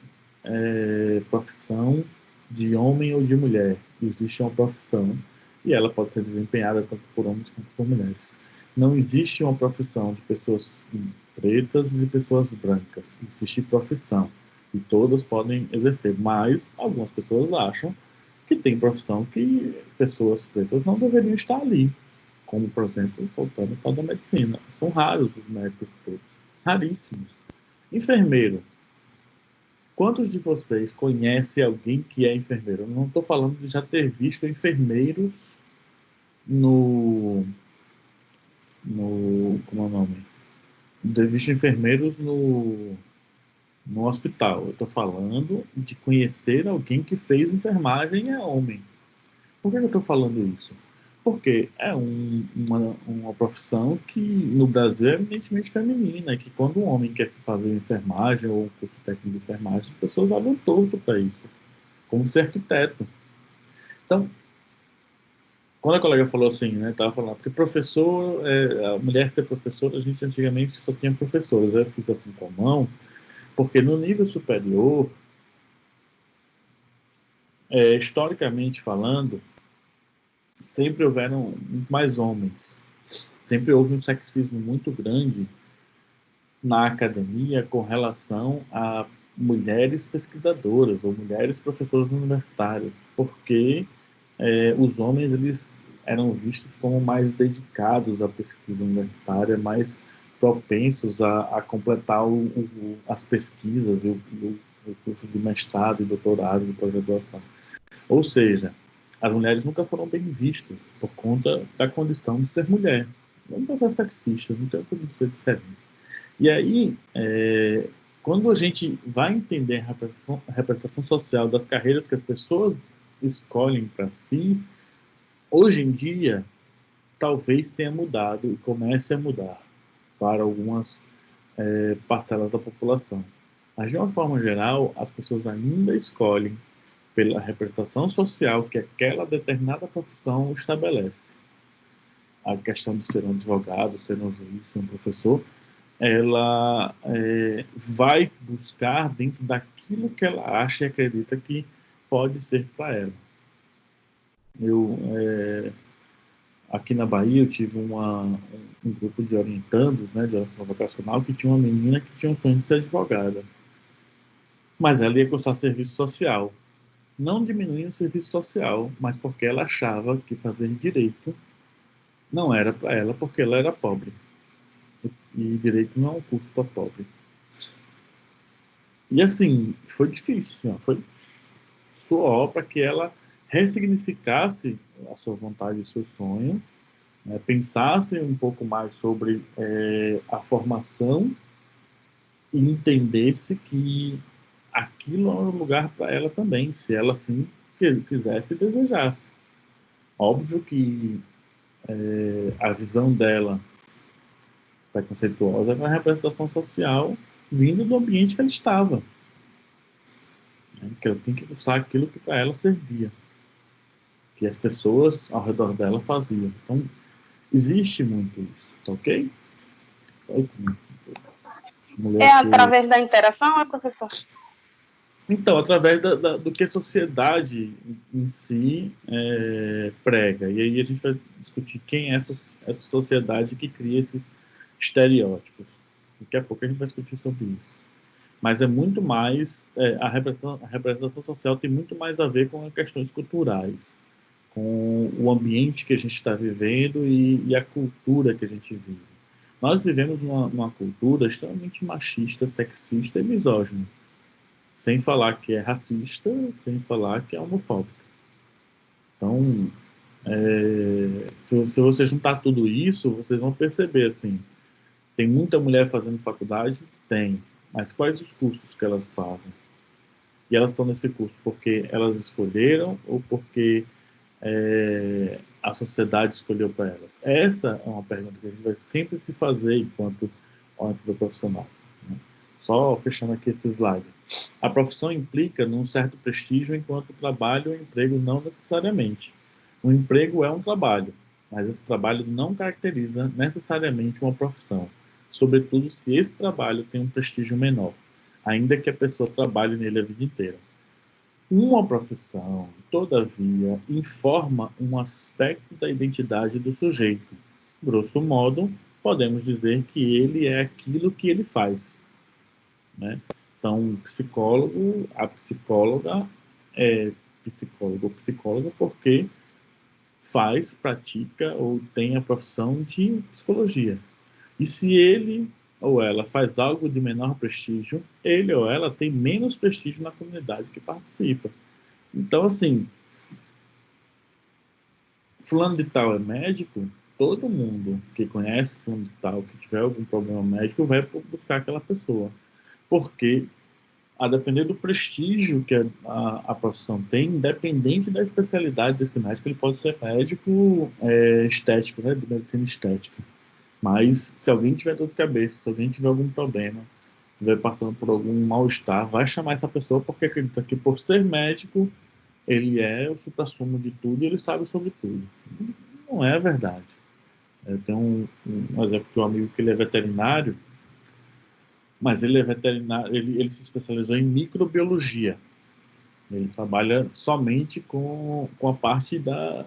profissão de homem ou de mulher. Existe uma profissão e ela pode ser desempenhada tanto por homens quanto por mulheres. Não existe uma profissão de pessoas pretas e de pessoas brancas. Existe profissão e todas podem exercer, mas algumas pessoas acham que tem profissão que pessoas pretas não deveriam estar ali, como, por exemplo, voltando para a medicina. São raros os médicos pretos, raríssimos. Enfermeiro. Quantos de vocês conhecem alguém que é enfermeiro? Eu não estou falando de já ter visto enfermeiros como é o nome? Ter visto enfermeiros no hospital. Eu estou falando de conhecer alguém que fez enfermagem e é homem. Por que eu estou falando isso? Porque é uma profissão que no Brasil é eminentemente feminina, que quando um homem quer se fazer enfermagem ou um curso técnico de enfermagem, as pessoas olham torto para isso, como ser arquiteto. Então, quando a colega falou assim, né, estava falando, porque professor, a mulher ser professora, a gente antigamente só tinha professores. Eu fiz assim com a mão, porque no nível superior, historicamente falando, sempre houveram mais homens. Sempre houve um sexismo muito grande na academia com relação a mulheres pesquisadoras ou mulheres professoras universitárias, porque os homens eles eram vistos como mais dedicados à pesquisa universitária, mais propensos a completar as pesquisas, o curso de mestrado e doutorado, de pós-graduação. Ou seja, as mulheres nunca foram bem vistas por conta da condição de ser mulher. Não é um processo sexista, não tem como ser diferente. E aí, quando a gente vai entender a representação social das carreiras que as pessoas escolhem para si, hoje em dia, talvez tenha mudado e comece a mudar para algumas parcelas da população. Mas, de uma forma geral, as pessoas ainda escolhem pela representação social que aquela determinada profissão estabelece. A questão de ser um advogado, ser um juiz, ser um professor, ela vai buscar dentro daquilo que ela acha e acredita que pode ser para ela. Aqui na Bahia, eu tive um grupo de orientandos, né, de orientação vocacional, que tinha uma menina que tinha um sonho de ser advogada. Mas ela ia cursar serviço social. Não diminuindo o serviço social, mas porque ela achava que fazer direito não era para ela, porque ela era pobre. E direito não é um curso para pobre. E assim, foi difícil, assim, ó, foi suor para que ela ressignificasse a sua vontade e o seu sonho, né, pensasse um pouco mais sobre a formação e entendesse que aquilo era um lugar para ela também, se ela assim quisesse e desejasse. Óbvio que a visão dela preconceituosa era uma representação social vindo do ambiente que ela estava, né, que ela tinha que usar aquilo que para ela servia, que as pessoas ao redor dela faziam. Então, existe muito isso, tá ok?
É através da interação, professor?
Então, através do que a sociedade em si prega. E aí a gente vai discutir quem é essa sociedade que cria esses estereótipos. Daqui a pouco a gente vai discutir sobre isso. Mas é muito mais, a representação social tem muito mais a ver com questões culturais, com o ambiente que a gente está vivendo e a cultura que a gente vive. Nós vivemos numa cultura extremamente machista, sexista e misógina. Sem falar que é racista, sem falar que é homofóbica. Então, se você juntar tudo isso, vocês vão perceber, assim, tem muita mulher fazendo faculdade? Tem. Mas quais os cursos que elas fazem? E elas estão nesse curso porque elas escolheram ou porque a sociedade escolheu para elas? Essa é uma pergunta que a gente vai sempre se fazer enquanto profissional. Né? Só fechando aqui esse slide. A profissão implica num certo prestígio, enquanto o trabalho ou emprego não necessariamente. O emprego é um trabalho, mas esse trabalho não caracteriza necessariamente uma profissão, sobretudo se esse trabalho tem um prestígio menor, ainda que a pessoa trabalhe nele a vida inteira. Uma profissão, todavia, informa um aspecto da identidade do sujeito. Grosso modo, podemos dizer que ele é aquilo que ele faz, né? Então, psicólogo, a psicóloga é psicólogo ou psicóloga porque pratica ou tem a profissão de psicologia. E se ele ou ela faz algo de menor prestígio, ele ou ela tem menos prestígio na comunidade que participa. Então, assim, fulano de tal é médico, todo mundo que conhece fulano de tal, que tiver algum problema médico, vai buscar aquela pessoa. Porque a depender do prestígio que a profissão tem, independente da especialidade desse médico, ele pode ser médico estético, né, de medicina estética. Mas se alguém tiver dor de cabeça, se alguém tiver algum problema, estiver passando por algum mal-estar, vai chamar essa pessoa porque acredita que por ser médico, ele é o suprassumo de tudo e ele sabe sobre tudo. Não é verdade. Eu tenho um exemplo de um amigo que ele é veterinário, mas ele é veterinário, ele se especializou em microbiologia. Ele trabalha somente com a parte da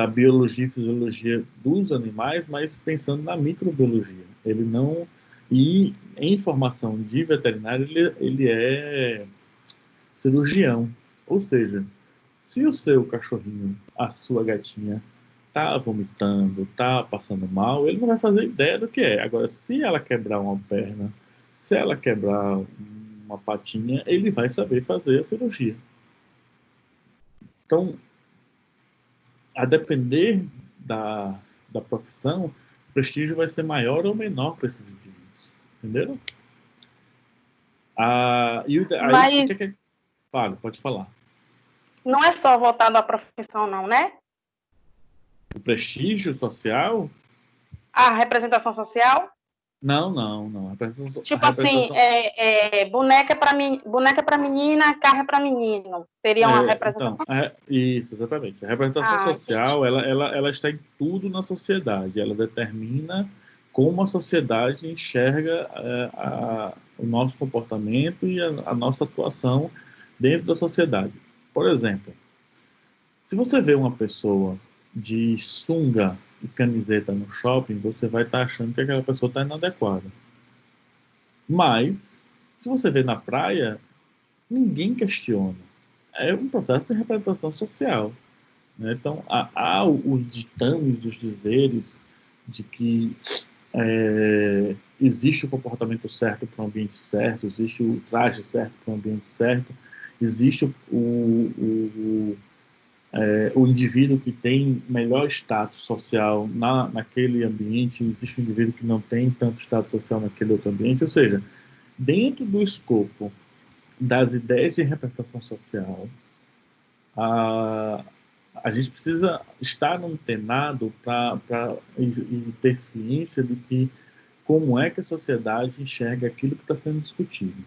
biologia e fisiologia dos animais, mas pensando na microbiologia. Ele não... E em formação de veterinário, ele é cirurgião. Ou seja, se o seu cachorrinho, a sua gatinha, tá vomitando, tá passando mal, ele não vai fazer ideia do que é. Agora, se ela quebrar uma perna, se ela quebrar uma patinha, ele vai saber fazer a cirurgia. Então, a depender da profissão, o prestígio vai ser maior ou menor para esses indivíduos. Entenderam?
Mas
o que é... Fala, pode falar.
não é só voltado à profissão, não, né?
O prestígio social?
A representação social?
Não.
Tipo assim, boneca para menina, carro para menino. Seria uma representação?
Isso, exatamente. A representação social, ela está em tudo na sociedade. Ela determina como a sociedade enxerga o nosso comportamento e a nossa atuação dentro da sociedade. Por exemplo, se você vê uma pessoa de sunga e camiseta no shopping, você vai estar achando que aquela pessoa está inadequada. Mas, Se você vê na praia, ninguém questiona. É um processo de representação social, né? Então, há os ditames, os dizeres de que existe o comportamento certo para o ambiente certo, existe o traje certo para o ambiente certo, existe o indivíduo que tem melhor status social naquele ambiente, existe um indivíduo que não tem tanto status social naquele outro ambiente, ou seja, dentro do escopo das ideias de representação social, a, a gente precisa estar antenado para ter ciência de que como é que a sociedade enxerga aquilo que está sendo discutido.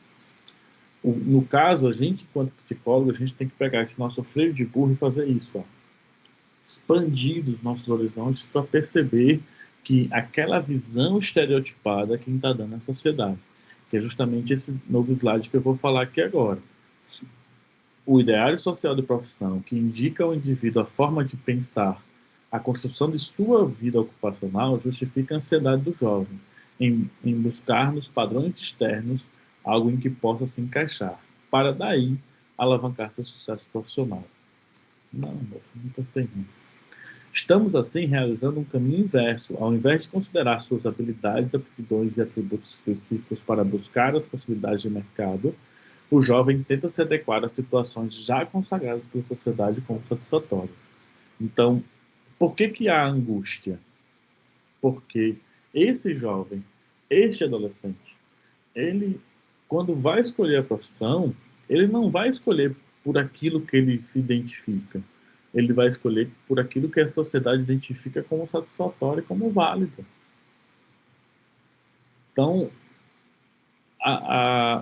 No caso, a gente, enquanto psicólogo, a gente tem que pegar esse nosso freio de burro e fazer isso, ó, expandir os nossos horizontes para perceber que aquela visão estereotipada que está dando à sociedade, que é justamente esse novo slide que eu vou falar aqui agora. O ideário social de profissão, que indica ao indivíduo a forma de pensar, a construção de sua vida ocupacional, justifica a ansiedade do jovem em buscar nos padrões externos algo em que possa se encaixar, para daí alavancar seu sucesso profissional. Não, não estou entendendo. Estamos, assim, realizando um caminho inverso. Ao invés de considerar suas habilidades, aptidões e atributos específicos para buscar as possibilidades de mercado, o jovem tenta se adequar a situações já consagradas pela sociedade como satisfatórias. Então, por que há angústia? Porque esse jovem, este adolescente, ele, quando vai escolher a profissão, ele não vai escolher por aquilo que ele se identifica. Ele vai escolher por aquilo que a sociedade identifica como satisfatório e como válido. Então,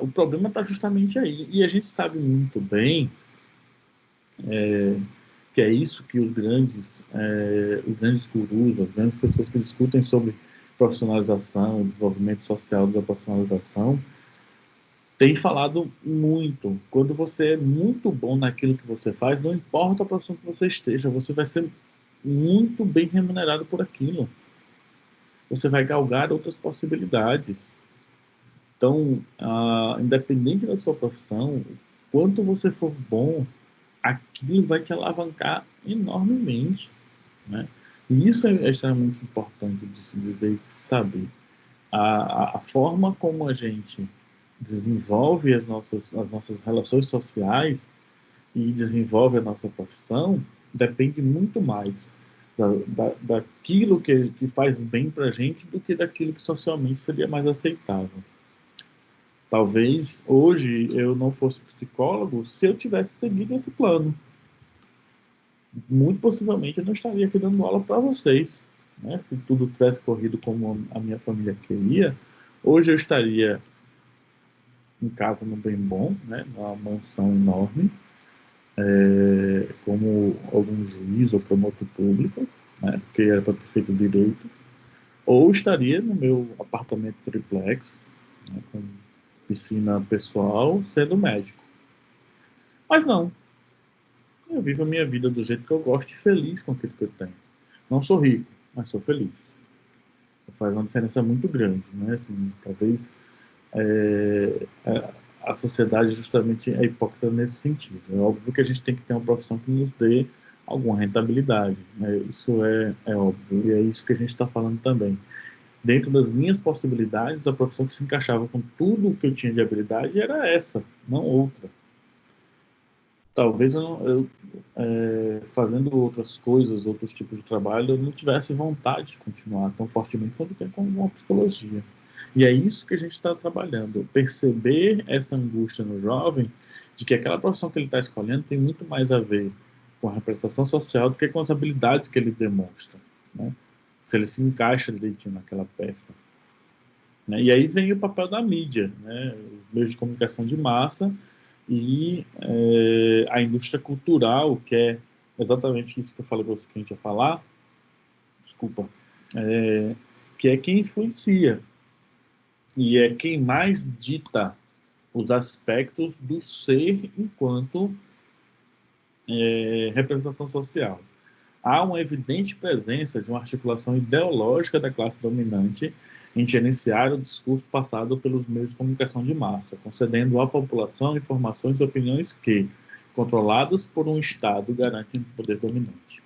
o problema está justamente aí. E a gente sabe muito bem que é isso que os grandes gurus, as grandes pessoas que discutem sobre profissionalização, desenvolvimento social da profissionalização, têm falado muito. Quando você é muito bom naquilo que você faz, não importa a profissão que você esteja, você vai ser muito bem remunerado por aquilo. Você vai galgar outras possibilidades. Então, independente da sua profissão, quanto você for bom, aquilo vai te alavancar enormemente, né? E isso é extremamente importante de se dizer e de se saber. A forma como a gente desenvolve as nossas relações sociais e desenvolve a nossa profissão depende muito mais daquilo que faz bem para a gente do que daquilo que socialmente seria mais aceitável. Talvez hoje eu não fosse psicólogo se eu tivesse seguido esse plano. Muito possivelmente eu não estaria aqui dando aula para vocês, né? Se tudo tivesse corrido como a minha família queria, hoje eu estaria em casa no Bem Bom, né? Numa mansão enorme, como algum juiz ou promotor público, né? Porque era para ter feito direito, ou estaria no meu apartamento triplex, né? Com piscina pessoal, sendo médico. Mas não, eu vivo a minha vida do jeito que eu gosto e feliz com aquilo que eu tenho. Não sou rico, mas sou feliz. Faz uma diferença muito grande, né? Assim, talvez a sociedade justamente é hipócrita nesse sentido. É óbvio que a gente tem que ter uma profissão que nos dê alguma rentabilidade, né? Isso é óbvio, e é isso que a gente está falando também. Dentro das minhas possibilidades, a profissão que se encaixava com tudo o que eu tinha de habilidade era essa, não outra. Talvez fazendo outras coisas, outros tipos de trabalho, eu não tivesse vontade de continuar tão fortemente quanto tem com a psicologia. E é isso que a gente está trabalhando, perceber essa angústia no jovem de que aquela profissão que ele está escolhendo tem muito mais a ver com a representação social do que com as habilidades que ele demonstra, né? Se ele se encaixa direitinho naquela peça, né? E aí vem o papel da mídia, né? Os meios de comunicação de massa e a indústria cultural, que é exatamente isso que eu falei para você que a gente ia falar, desculpa, que é quem influencia e é quem mais dita os aspectos do ser enquanto representação social. Há uma evidente presença de uma articulação ideológica da classe dominante em gerenciar o discurso passado pelos meios de comunicação de massa, concedendo à população informações e opiniões que, controladas por um Estado, garantem o poder dominante.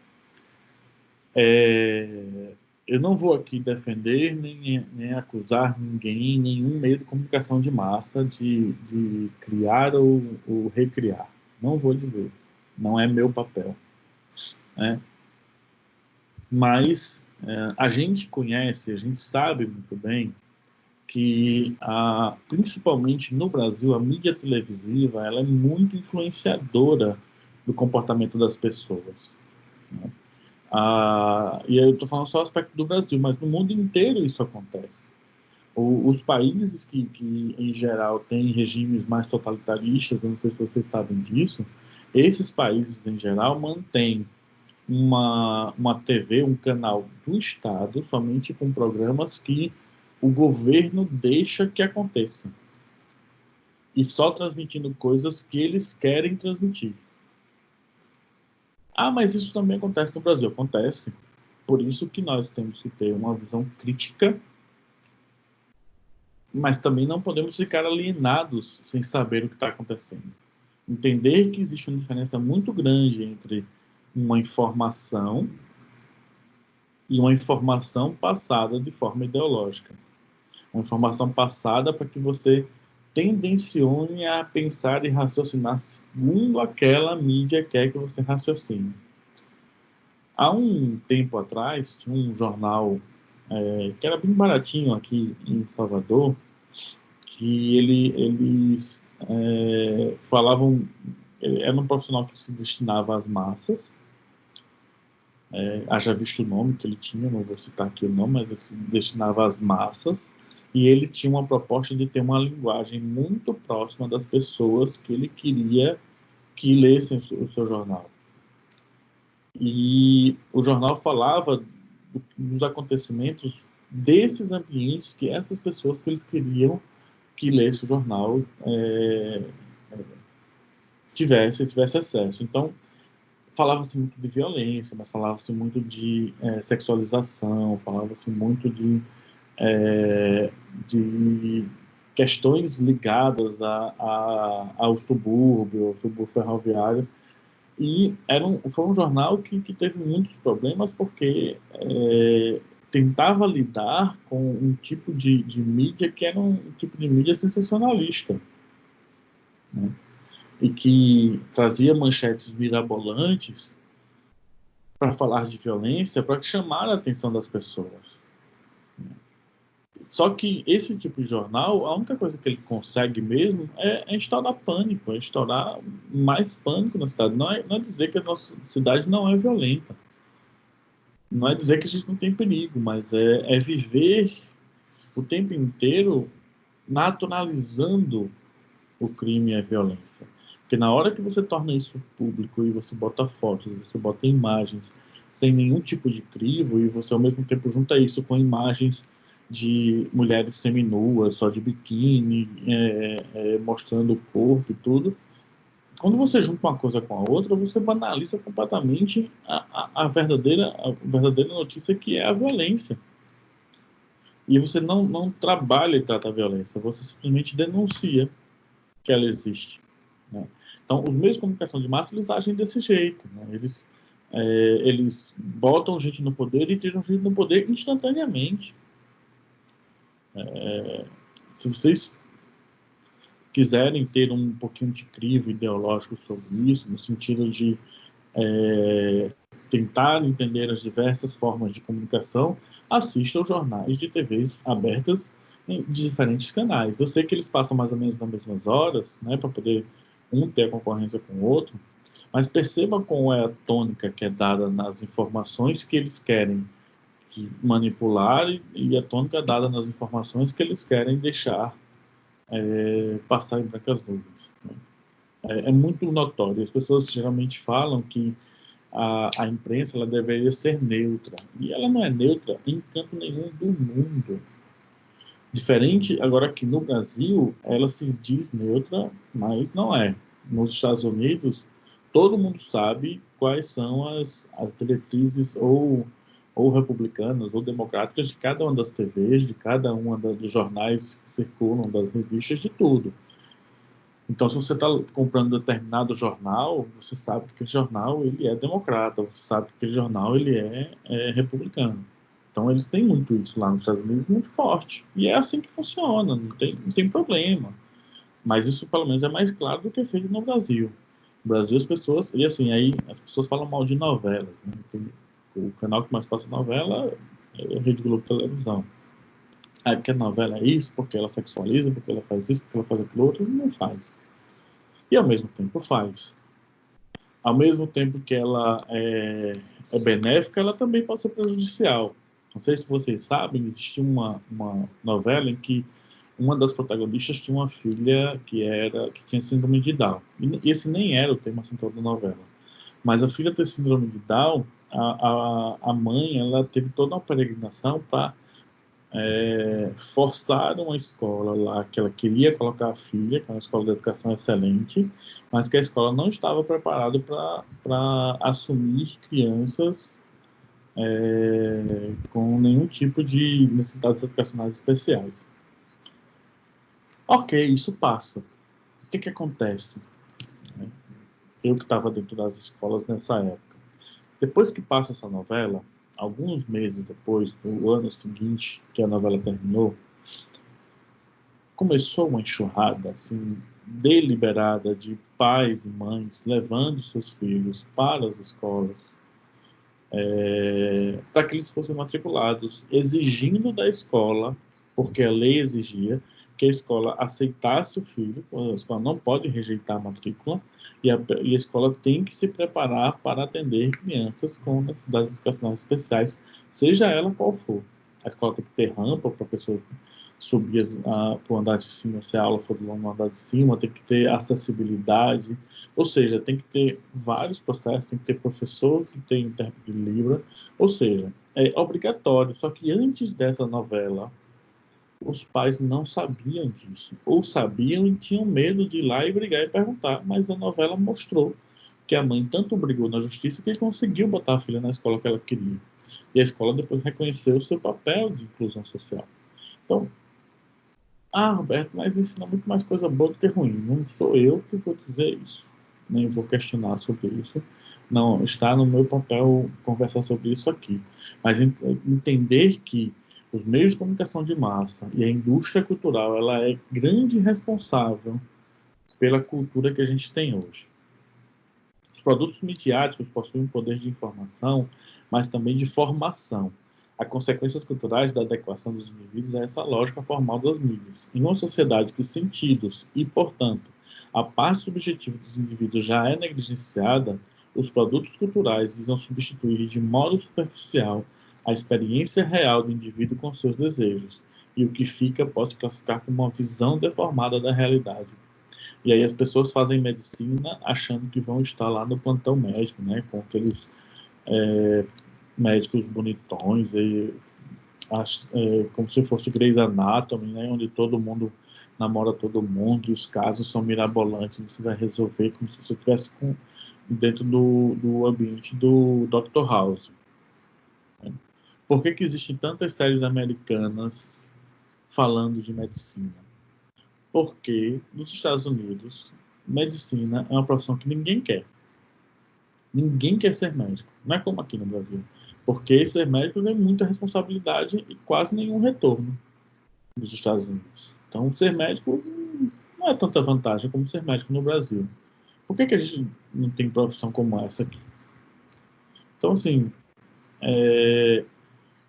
Eu não vou aqui defender nem acusar ninguém, nenhum meio de comunicação de massa de criar ou recriar. Não vou dizer. Não é meu papel. Né? Mas a gente conhece, a gente sabe muito bem que, principalmente no Brasil, a mídia televisiva ela é muito influenciadora do comportamento das pessoas. Né? E aí eu estou falando só o aspecto do Brasil, mas no mundo inteiro isso acontece. Os países que, em geral, têm regimes mais totalitaristas, eu não sei se vocês sabem disso, esses países, em geral, mantêm uma TV, um canal do Estado, somente com programas que o governo deixa que aconteçam. E só transmitindo coisas que eles querem transmitir. Mas isso também acontece no Brasil. Acontece. Por isso que nós temos que ter uma visão crítica, mas também não podemos ficar alienados sem saber o que está acontecendo. Entender que existe uma diferença muito grande entre uma informação e uma informação passada de forma ideológica. Uma informação passada para que você tendencione a pensar e raciocinar segundo aquela mídia quer que você raciocine. Há um tempo atrás, tinha um jornal que era bem baratinho aqui em Salvador, que eles falavam, era um profissional que se destinava às massas, haja visto o nome que ele tinha, não vou citar aqui o nome, mas ele se destinava às massas, e ele tinha uma proposta de ter uma linguagem muito próxima das pessoas que ele queria que lessem o seu jornal. E o jornal falava dos acontecimentos desses ambientes que essas pessoas que eles queriam que lesse o jornal tivesse acesso. Então, falava-se muito de violência, mas falava-se muito de sexualização, falava-se muito de questões ligadas ao subúrbio ferroviário. E foi um jornal que teve muitos problemas porque tentava lidar com um tipo de mídia que era um tipo de mídia sensacionalista, né? E que trazia manchetes mirabolantes para falar de violência, para chamar a atenção das pessoas. Só que esse tipo de jornal, a única coisa que ele consegue mesmo é instaurar pânico, é instaurar mais pânico na cidade. Não é dizer que a nossa cidade não é violenta. Não é dizer que a gente não tem perigo, mas é viver o tempo inteiro naturalizando o crime e a violência. Porque na hora que você torna isso público e você bota fotos, você bota imagens sem nenhum tipo de crivo e você ao mesmo tempo junta isso com imagens de mulheres seminuas, só de biquíni, mostrando o corpo e tudo. Quando você junta uma coisa com a outra, você banaliza completamente a verdadeira notícia, que é a violência. E você não trabalha e trata a violência, você simplesmente denuncia que ela existe, né? Então, os meios de comunicação de massa, eles agem desse jeito, né? Eles botam gente no poder e tiram gente no poder instantaneamente. Se vocês quiserem ter um pouquinho de crivo ideológico sobre isso, no sentido de tentar entender as diversas formas de comunicação, assistam os jornais de TVs abertas de diferentes canais. Eu sei que eles passam mais ou menos nas mesmas horas, né, para poder um ter a concorrência com o outro, mas perceba qual é a tônica que é dada nas informações que eles querem manipular e a tônica dada nas informações que eles querem deixar passar em brancas nuvens, né? É muito notório. As pessoas geralmente falam que a imprensa ela deveria ser neutra, e ela não é neutra em canto nenhum do mundo. Diferente, agora aqui no Brasil, ela se diz neutra, mas não é. Nos Estados Unidos, todo mundo sabe quais são as diretrizes ou ou republicanas ou democráticas de cada uma das TVs, de cada uma dos jornais que circulam, das revistas, de tudo. Então, se você está comprando determinado jornal, você sabe que aquele jornal ele é democrata, você sabe que aquele jornal ele é republicano. Então, eles têm muito isso lá nos Estados Unidos, muito forte. E é assim que funciona, não tem problema. Mas isso, pelo menos, é mais claro do que é feito no Brasil. No Brasil, as pessoas... E assim, aí as pessoas falam mal de novelas, né? O canal que mais passa novela é a Rede Globo Televisão. Aí, porque a novela é isso, porque ela sexualiza, porque ela faz isso, porque ela faz aquilo outro, não faz. E ao mesmo tempo faz. Ao mesmo tempo que ela é benéfica, ela também pode ser prejudicial. Não sei se vocês sabem, existia uma novela em que uma das protagonistas tinha uma filha que tinha síndrome de Down. E esse nem era o tema central da novela. Mas a filha ter síndrome de Down, a mãe ela teve toda uma peregrinação para forçar uma escola lá que ela queria colocar a filha, que é uma escola de educação excelente, mas que a escola não estava preparada para assumir crianças com nenhum tipo de necessidades educacionais especiais. Ok, isso passa. O que acontece? Eu que estava dentro das escolas nessa época. Depois que passa essa novela, alguns meses depois, no ano seguinte que a novela terminou, começou uma enxurrada assim, deliberada de pais e mães levando seus filhos para as escolas para que eles fossem matriculados, exigindo da escola, porque a lei exigia, que a escola aceitasse o filho, a escola não pode rejeitar a matrícula, e a escola tem que se preparar para atender crianças com necessidades educacionais especiais, seja ela qual for. A escola tem que ter rampa para a pessoa subir para o andar de cima, se a aula for do andar de cima, tem que ter acessibilidade, ou seja, tem que ter vários processos, tem que ter professor que tem intérprete de Libra, ou seja, é obrigatório. Só que antes dessa novela, os pais não sabiam disso, ou sabiam e tinham medo de ir lá e brigar e perguntar, mas a novela mostrou que a mãe tanto brigou na justiça que conseguiu botar a filha na escola que ela queria. E a escola depois reconheceu o seu papel de inclusão social. Então, Roberto, mas ensina muito mais coisa boa do que ruim. Não sou eu que vou dizer isso, nem vou questionar sobre isso. Não está no meu papel conversar sobre isso aqui. Mas entender que os meios de comunicação de massa e a indústria cultural, ela é grande responsável pela cultura que a gente tem hoje. Os produtos midiáticos possuem um poder de informação, mas também de formação. As consequências culturais da adequação dos indivíduos a essa lógica formal das mídias. Em uma sociedade que os sentidos e, portanto, a parte subjetiva dos indivíduos já é negligenciada, os produtos culturais visam substituir de modo superficial a experiência real do indivíduo com seus desejos, e o que fica pode se classificar como uma visão deformada da realidade. E aí as pessoas fazem medicina achando que vão estar lá no plantão médico, né, com aqueles médicos bonitões, como se fosse Grey's Anatomy, né, onde todo mundo namora todo mundo e os casos são mirabolantes, você vai resolver como se você estivesse dentro do ambiente do Dr. House. Por que existem tantas séries americanas falando de medicina? Porque nos Estados Unidos, medicina é uma profissão que ninguém quer. Ninguém quer ser médico. Não é como aqui no Brasil. Porque ser médico tem muita responsabilidade e quase nenhum retorno nos Estados Unidos. Então, ser médico não é tanta vantagem como ser médico no Brasil. Por que a gente não tem profissão como essa aqui? Então, assim,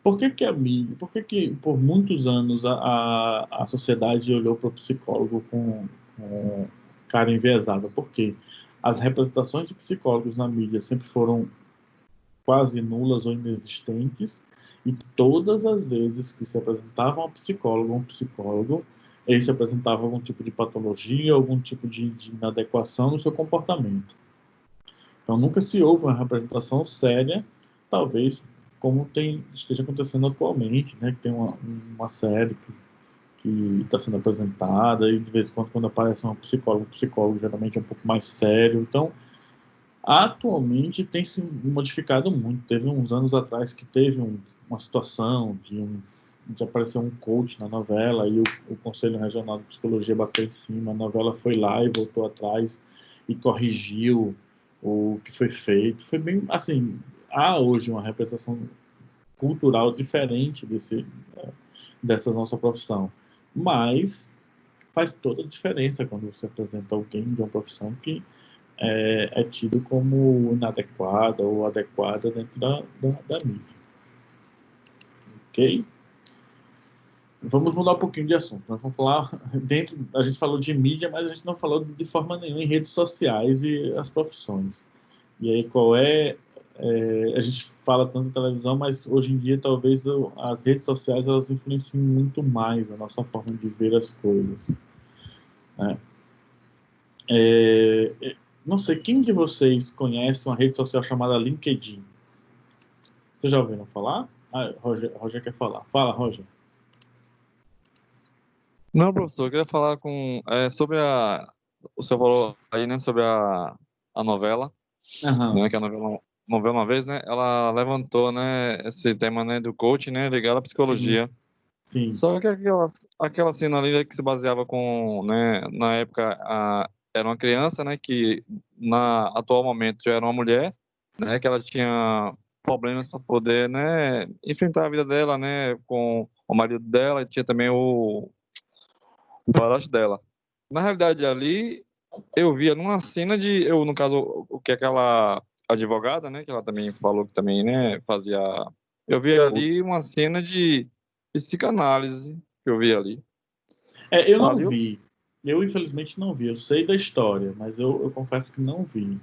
por que a mídia, por que por muitos anos a sociedade olhou para o psicólogo com cara enviesada? Porque as representações de psicólogos na mídia sempre foram quase nulas ou inexistentes, e todas as vezes que se apresentava um psicólogo, ele se apresentava algum tipo de patologia, algum tipo de inadequação no seu comportamento. Então nunca se houve uma representação séria, talvez como esteja acontecendo atualmente, né? Que tem uma série que está sendo apresentada, e de vez em quando aparece um psicólogo geralmente é um pouco mais sério. Então, Atualmente tem se modificado muito. Teve uns anos atrás que teve uma situação de aparecer um coach na novela e o Conselho Regional de Psicologia bateu em cima, a novela foi lá e voltou atrás e corrigiu o que foi feito. Foi bem, assim, há hoje uma representação cultural diferente dessa nossa profissão, mas faz toda a diferença quando você apresenta alguém de uma profissão que é tido como inadequada ou adequada dentro da mídia. Ok? Vamos mudar um pouquinho de assunto. Nós vamos falar a gente falou de mídia, mas a gente não falou de forma nenhuma em redes sociais e as profissões. E aí a gente fala tanto em televisão, mas hoje em dia talvez as redes sociais elas influenciem muito mais a nossa forma de ver as coisas, né? Não sei, quem de vocês conhece uma rede social chamada LinkedIn? Vocês já ouviram falar? Roger quer falar. Fala, Roger.
Não, professor, eu queria falar sobre o senhor falou aí, né, sobre a novela, né, que a novela uma vez, né, ela levantou, né, esse tema, né, do coach, né, ligado à psicologia.
Sim.
Só que aquela cena ali que se baseava né, na época, era uma criança, né, que atual momento já era uma mulher, né, que ela tinha problemas para poder, né, enfrentar a vida dela, né, com o marido dela, e tinha também o padrasto dela. Na realidade, ali, eu via numa cena no caso, o que aquela advogada, né, que ela também falou que também, né, fazia... Eu via ali uma cena de psicanálise, que eu vi ali.
Eu não vi. Eu, infelizmente, não vi. Eu sei da história, mas eu confesso que não vi.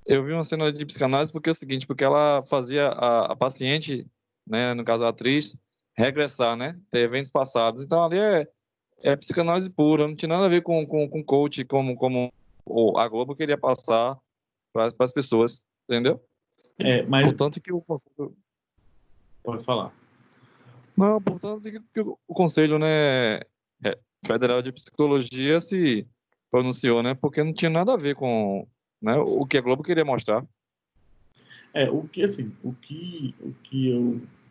Eu vi uma cena de psicanálise porque é o seguinte, porque ela fazia a paciente, né, no caso a atriz, regressar, né, ter eventos passados. Então ali é psicanálise pura, não tinha nada a ver com coach, como a Globo queria passar para as pessoas, entendeu?
Mas...
Portanto que o conselho...
Pode falar.
Não, portanto que o Conselho, né, Federal de Psicologia se pronunciou, né, porque não tinha nada a ver com, né, o que a Globo queria mostrar.
O que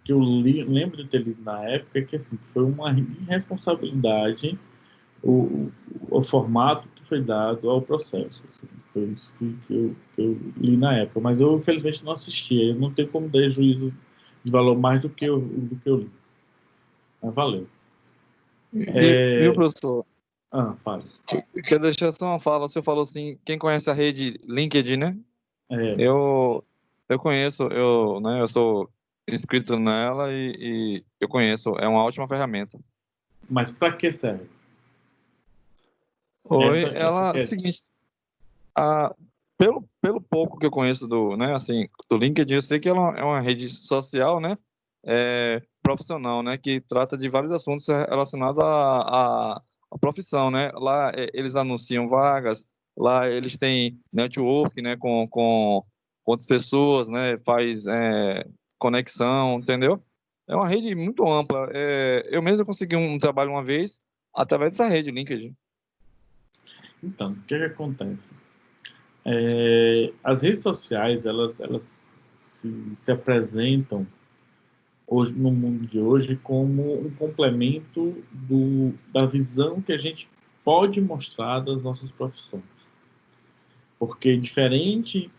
eu lembro de ter lido na época é que assim, foi uma irresponsabilidade o formato que foi dado ao processo. Assim, foi isso que eu li na época. Mas eu, infelizmente, não assisti. Eu não tenho como dar juízo de valor mais do que eu li. Mas valeu.
E o professor?
Fala.
Quer deixar só uma fala? Você falou assim, quem conhece a rede LinkedIn, né? Eu conheço, né, eu sou inscrito nela e eu conheço, é uma ótima ferramenta.
Mas para que serve?
Ela é o seguinte, pelo pouco que eu conheço né, assim, do LinkedIn, eu sei que ela é uma rede social, né, profissional, né, que trata de vários assuntos relacionados à profissão, né. Lá eles anunciam vagas, lá eles têm network, né, com outras pessoas, né, faz conexão, entendeu? É uma rede muito ampla. Eu mesmo consegui um trabalho uma vez através dessa rede, LinkedIn.
Então, o que acontece? As redes sociais, elas se apresentam hoje, no mundo de hoje, como um complemento da visão que a gente pode mostrar das nossas profissões. Porque diferente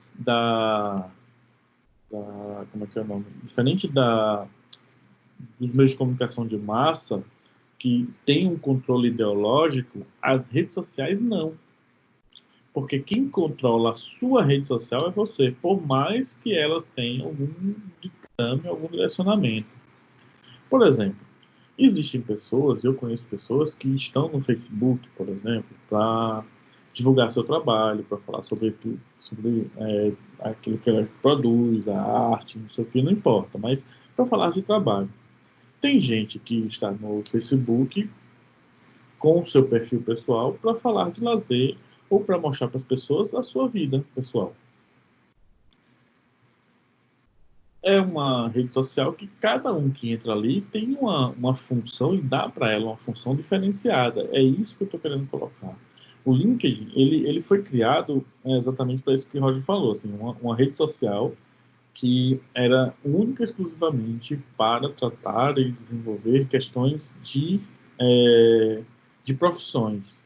como é que é o nome? Diferente dos meios de comunicação de massa, que tem um controle ideológico, as redes sociais não. Porque quem controla a sua rede social é você, por mais que elas tenham algum ditame, algum direcionamento. Por exemplo, existem pessoas, eu conheço pessoas que estão no Facebook, por exemplo, para divulgar seu trabalho, para falar sobre aquilo que ela produz, a arte, não sei o que, não importa, mas para falar de trabalho. Tem gente que está no Facebook com o seu perfil pessoal para falar de lazer ou para mostrar para as pessoas a sua vida pessoal. É uma rede social que cada um que entra ali tem uma função e dá para ela uma função diferenciada. É isso que eu estou querendo colocar. O LinkedIn, ele foi criado exatamente para isso que o Roger falou, assim, uma rede social que era única e exclusivamente para tratar e desenvolver questões de profissões,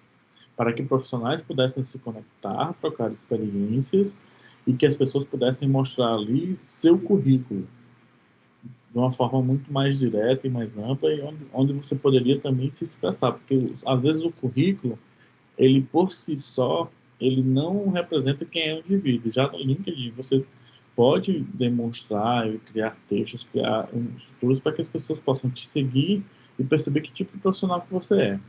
para que profissionais pudessem se conectar, trocar experiências e que as pessoas pudessem mostrar ali seu currículo de uma forma muito mais direta e mais ampla e onde você poderia também se expressar, porque às vezes o currículo, ele por si só, ele não representa quem é o indivíduo. Já no LinkedIn, você pode demonstrar e criar textos, criar estruturas para que as pessoas possam te seguir e perceber que tipo de profissional que você é.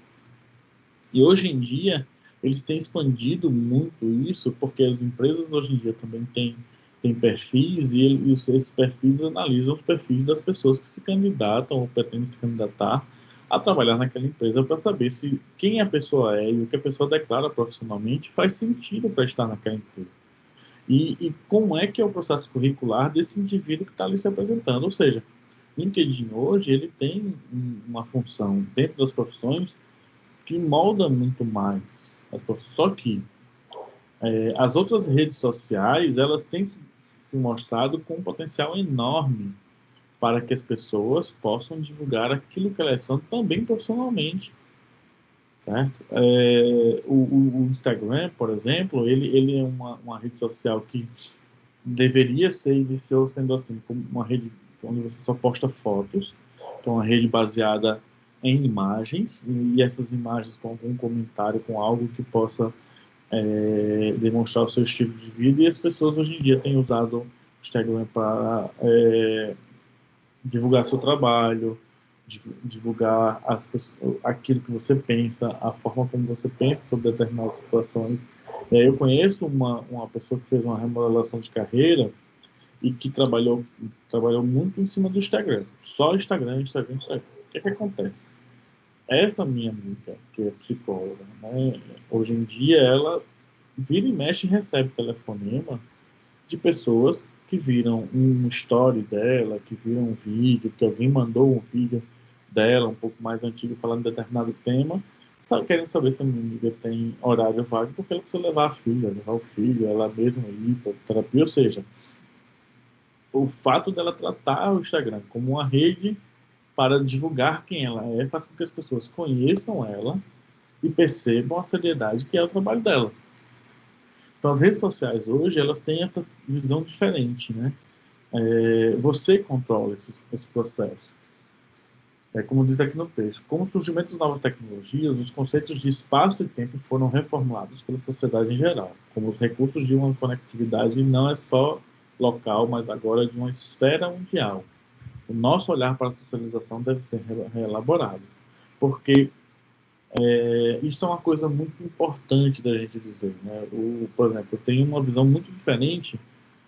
E hoje em dia, eles têm expandido muito isso, porque as empresas hoje em dia também têm perfis, e esses perfis analisam os perfis das pessoas que se candidatam ou pretendem se candidatar a trabalhar naquela empresa para saber se quem a pessoa é e o que a pessoa declara profissionalmente faz sentido para estar naquela empresa. E como é que é o processo curricular desse indivíduo que está ali se apresentando. Ou seja, o LinkedIn hoje ele tem uma função dentro das profissões que molda muito mais as profissões. Só que as outras redes sociais elas têm se mostrado com um potencial enorme para que as pessoas possam divulgar aquilo que elas são também profissionalmente. Certo? O Instagram, por exemplo, ele é uma rede social que deveria ser, iniciou sendo assim, como uma rede onde você só posta fotos, que é uma rede baseada em imagens, e essas imagens com algum comentário, com algo que possa demonstrar o seu estilo de vida, e as pessoas hoje em dia têm usado o Instagram para divulgar seu trabalho, divulgar aquilo que você pensa, a forma como você pensa sobre determinadas situações. Eu conheço uma pessoa que fez uma remodelação de carreira e que trabalhou muito em cima do Instagram. Só Instagram, Instagram, Instagram. O que é que acontece? Essa minha amiga, que é psicóloga, né, hoje em dia ela vira e mexe e recebe telefonema de pessoas que viram um story dela, que viram um vídeo, que alguém mandou um vídeo dela, um pouco mais antigo, falando de determinado tema, querem saber se a minha amiga tem horário vago, porque ela precisa levar a filha, levar o filho, ela mesma ir para terapia. Ou seja, o fato dela tratar o Instagram como uma rede para divulgar quem ela é, faz com que as pessoas conheçam ela e percebam a seriedade que é o trabalho dela. Então, as redes sociais hoje, elas têm essa visão diferente, né? Você controla esse processo. Como diz aqui no texto, com o surgimento de novas tecnologias, os conceitos de espaço e tempo foram reformulados pela sociedade em geral, como os recursos de uma conectividade não é só local, mas agora de uma esfera mundial. O nosso olhar para a socialização deve ser reelaborado, porque isso é uma coisa muito importante da gente dizer, né? Por exemplo, eu tenho uma visão muito diferente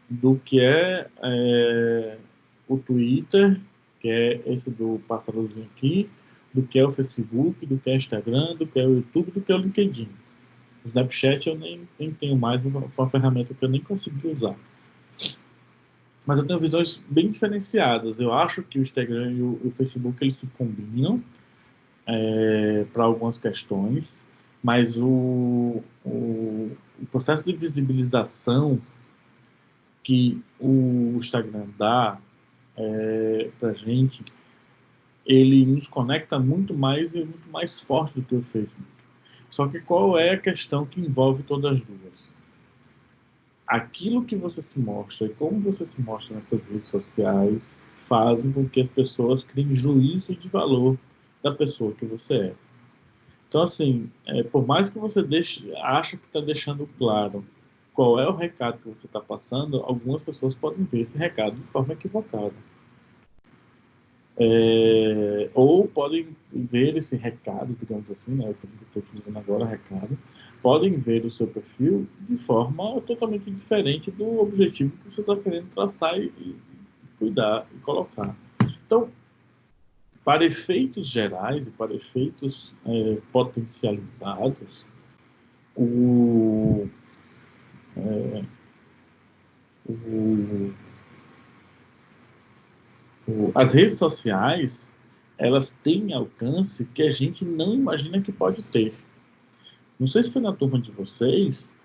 do que o Twitter, que é esse do pássarozinho aqui, do que é o Facebook, do que é o Instagram, do que é o YouTube, do que é o LinkedIn. O Snapchat eu nem tenho mais, uma ferramenta que eu nem consegui usar. Mas eu tenho visões bem diferenciadas. Eu acho que o Instagram e o Facebook eles se combinam para algumas questões, mas o processo de visibilização que o Instagram dá para a gente, ele nos conecta muito mais e muito mais forte do que o Facebook. Só que qual é a questão que envolve todas as duas? Aquilo que você se mostra e como você se mostra nessas redes sociais fazem com que as pessoas criem juízo de valor da pessoa que você é. Então, assim, por mais que você ache que está deixando claro qual é o recado que você está passando, algumas pessoas podem ver esse recado de forma equivocada. Ou podem ver esse recado, digamos assim, né, o que eu estou utilizando agora, recado, podem ver o seu perfil de forma totalmente diferente do objetivo que você está querendo traçar e cuidar e colocar. Então, para efeitos gerais e para efeitos potencializados, as redes sociais elas têm alcance que a gente não imagina que pode ter. Não sei se foi na turma de vocês,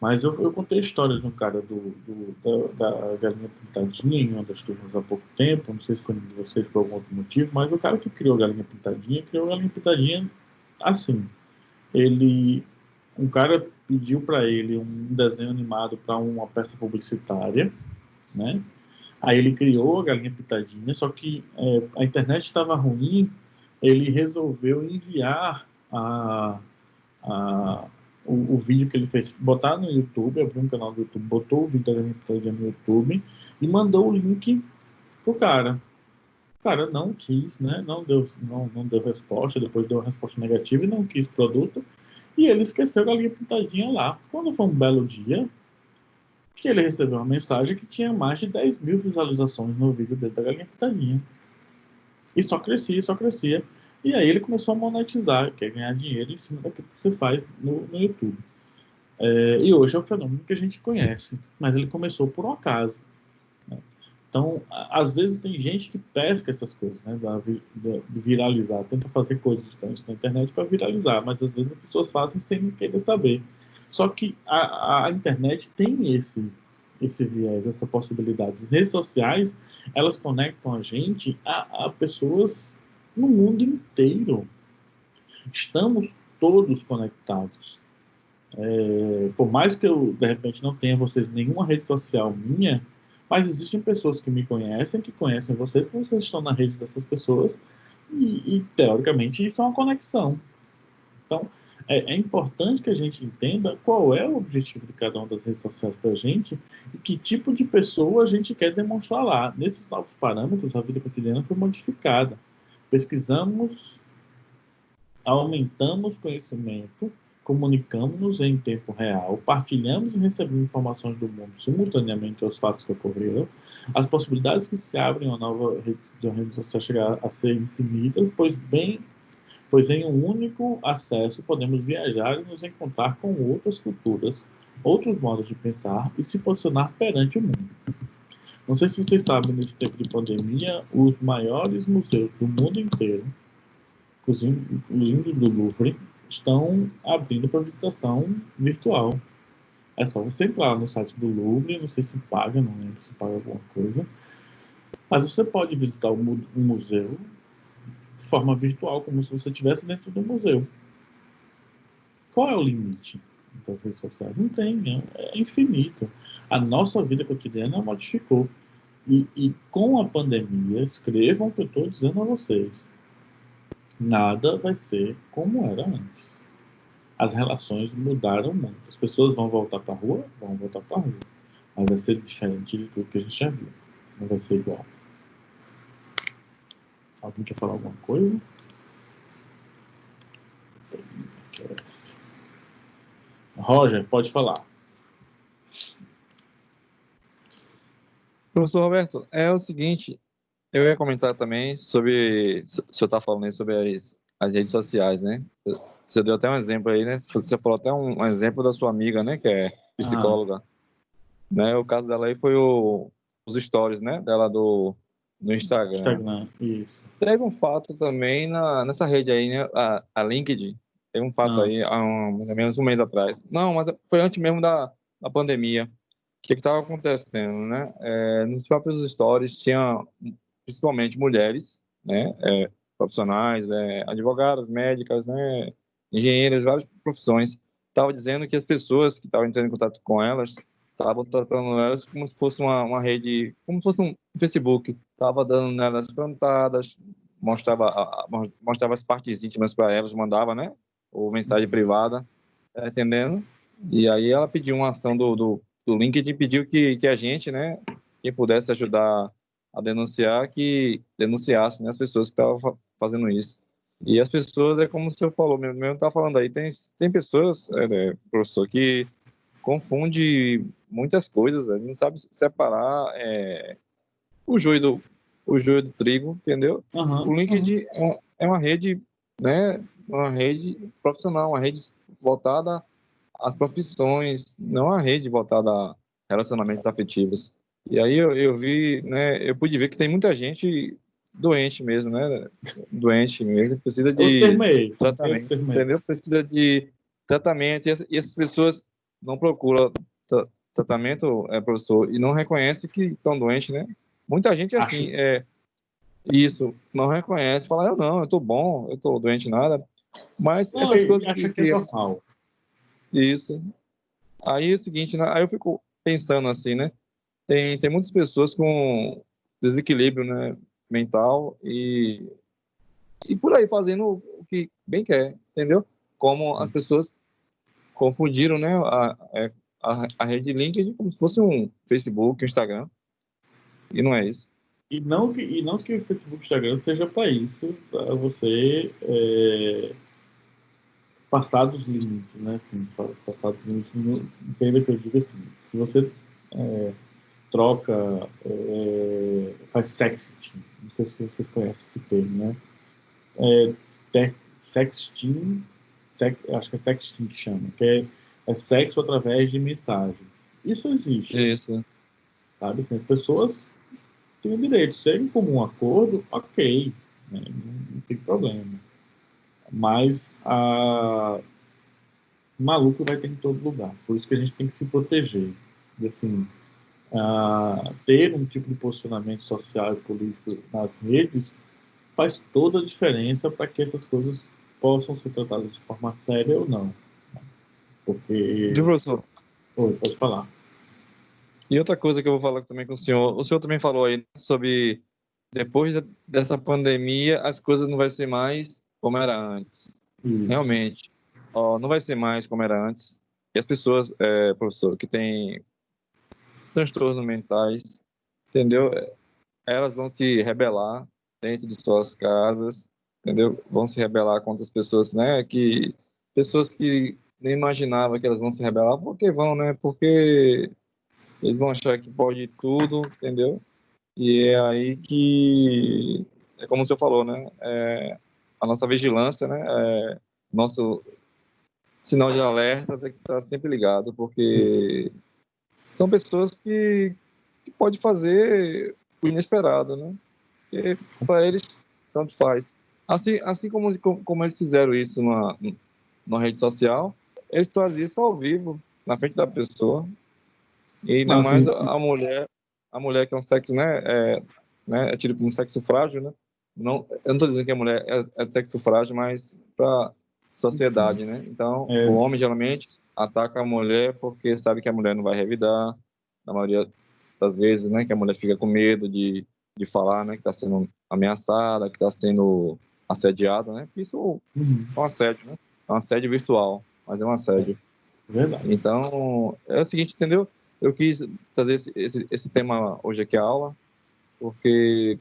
mas eu contei a história de um cara da Galinha Pintadinha em uma das turmas há pouco tempo. Não sei se foi um de vocês por algum outro motivo, mas o cara que criou a Galinha Pintadinha criou a Galinha Pintadinha assim. Um cara pediu para ele um desenho animado para uma peça publicitária, né? Aí ele criou a Galinha Pintadinha, só que a internet estava ruim, ele resolveu enviar a, o vídeo que ele fez, botar no YouTube, abriu um canal do YouTube, botou o vídeo da Galinha Pintadinha no YouTube e mandou o link pro cara. O cara não quis, né? Não deu resposta, depois deu uma resposta negativa e não quis produto. E ele esqueceu a Galinha Pintadinha lá. Quando foi um belo dia, que ele recebeu uma mensagem que tinha mais de 10 mil visualizações no vídeo dele da Galinha Pintadinha. E só crescia, só crescia. E aí ele começou a monetizar, quer ganhar dinheiro em cima daquilo que você faz no YouTube. E hoje é um fenômeno que a gente conhece, mas ele começou por um acaso. Né? Então, às vezes tem gente que pesca essas coisas, né, de viralizar, tenta fazer coisas diferentes na internet para viralizar, mas às vezes as pessoas fazem sem querer saber. Só que a internet tem esse viés, essa possibilidade. As redes sociais, elas conectam a gente a pessoas no mundo inteiro. Estamos todos conectados. Por mais que eu, de repente, não tenha vocês nenhuma rede social minha, mas existem pessoas que me conhecem, que conhecem vocês, que vocês estão na rede dessas pessoas, e teoricamente, isso é uma conexão. Então, é importante que a gente entenda qual é o objetivo de cada uma das redes sociais para a gente e que tipo de pessoa a gente quer demonstrar lá. Nesses novos parâmetros, a vida cotidiana foi modificada. Pesquisamos, aumentamos conhecimento, comunicamos-nos em tempo real, partilhamos e recebemos informações do mundo simultaneamente aos fatos que ocorreram. As possibilidades que se abrem a nova rede social chegar a ser infinitas, pois em um único acesso podemos viajar e nos encontrar com outras culturas, outros modos de pensar e se posicionar perante o mundo. Não sei se vocês sabem, nesse tempo de pandemia, os maiores museus do mundo inteiro, incluindo do Louvre, estão abrindo para visitação virtual. É só você entrar no site do Louvre, não sei se paga, não lembro se paga alguma coisa, mas você pode visitar um museu de forma virtual, como se você estivesse dentro do museu. Qual é o limite das redes sociais? Não tem, é infinito. A nossa vida cotidiana modificou. E com a pandemia, escrevam o que eu estou dizendo a vocês. Nada vai ser como era antes. As relações mudaram muito. As pessoas vão voltar para a rua? Vão voltar para a rua. Mas vai ser diferente de tudo que a gente já viu. Não vai ser igual. Alguém quer falar alguma coisa? Roger, pode falar.
Professor Roberto, é o seguinte, eu ia comentar também sobre, se eu estava falando aí sobre as redes sociais, né? Você deu até um exemplo aí, né? Você falou até um exemplo da sua amiga, né? Que é psicóloga. Né? O caso dela aí foi os stories, né? Dela no Instagram.
Isso.
Teve um fato também nessa rede aí, né? A LinkedIn. Teve um fato aí há mais ou menos um mês atrás. Não, mas foi antes mesmo da pandemia. O que estava acontecendo, né? Nos próprios stories tinha principalmente mulheres, né? Profissionais, advogadas, médicas, né? Engenheiras, várias profissões. Estavam dizendo que as pessoas que estavam entrando em contato com elas estavam tratando elas como se fosse uma rede, como se fosse um Facebook. Estava dando nelas cantadas, mostrava as partes íntimas para elas, mandava, né? Ou mensagem privada, tá entendendo? E aí ela pediu uma ação do LinkedIn, pediu que a gente, né? Quem pudesse ajudar a denunciar, que denunciasse, né, as pessoas que estavam fazendo isso. E as pessoas, como o senhor falou, mesmo está falando aí, tem pessoas, professor, que confunde muitas coisas, não sabe separar o joio do trigo, entendeu? O LinkedIn é uma rede, né, uma rede profissional, uma rede voltada às profissões, não uma rede voltada a relacionamentos afetivos. E aí eu vi, né, eu pude ver que tem muita gente doente mesmo, né? Doente mesmo, precisa de tratamento, entendeu? Precisa de tratamento, e essas pessoas não procuram tratamento, professor, e não reconhecem que estão doentes, né? Muita gente assim, isso, não reconhece, fala, eu tô bom, eu tô doente nada, mas
Não,
essas coisas
acha que é normal.
Isso. Aí é o seguinte, né? Aí eu fico pensando assim, né? Tem muitas pessoas com desequilíbrio, né, mental e por aí fazendo o que bem quer, entendeu? Como as pessoas confundiram, né, a rede LinkedIn como se fosse um Facebook, um Instagram, e não é isso.
E não que o Facebook e o Instagram seja para isso, para você passar dos limites, né? Assim, passar dos limites, entenda que eu digo assim, se você troca, faz sexting, não sei se vocês conhecem esse termo, né? Sexting, acho que é sexting que chama, que é sexo através de mensagens. Isso existe,
Isso.
sabe? Assim, as pessoas têm o direito, se é em comum acordo, ok, né? Não tem problema. Mas maluco vai ter em todo lugar, por isso que a gente tem que se proteger. E assim, ter um tipo de posicionamento social e político nas redes faz toda a diferença para que essas coisas possam ser tratadas de forma séria ou não. Porque.
Professor,
Oi, pode falar.
e outra coisa que eu vou falar também com o senhor também falou aí sobre depois dessa pandemia as coisas não vai ser mais como era antes.
Isso.
Realmente, não vai ser mais como era antes. E as pessoas, professor, que têm transtornos mentais, entendeu? Elas vão se rebelar dentro de suas casas, entendeu? Vão se rebelar contra as pessoas, né? Pessoas que nem imaginavam que elas vão se rebelar, porque vão, né? Porque eles vão achar que pode tudo, entendeu? E é aí que, é como o senhor falou, né? A nossa vigilância, né? Nosso sinal de alerta tem que estar sempre ligado, porque são pessoas que pode fazer o inesperado, né? Porque para eles tanto faz. Assim como eles fizeram isso numa rede social, eles faziam isso ao vivo, na frente da pessoa. E ainda mais
Assim,
a mulher que é um sexo, é tido como sexo frágil, né? Não, eu não estou dizendo que a mulher é sexo frágil, mas para sociedade, né? Então, o homem geralmente ataca a mulher porque sabe que a mulher não vai revidar, na maioria das vezes, né? Que a mulher fica com medo de falar, né? Que está sendo ameaçada, que está sendo assediada, né? Isso é um assédio, né? É um assédio virtual, mas é um assédio.
Verdade.
Então, é o seguinte, entendeu? Eu quis trazer esse tema hoje aqui à aula, porque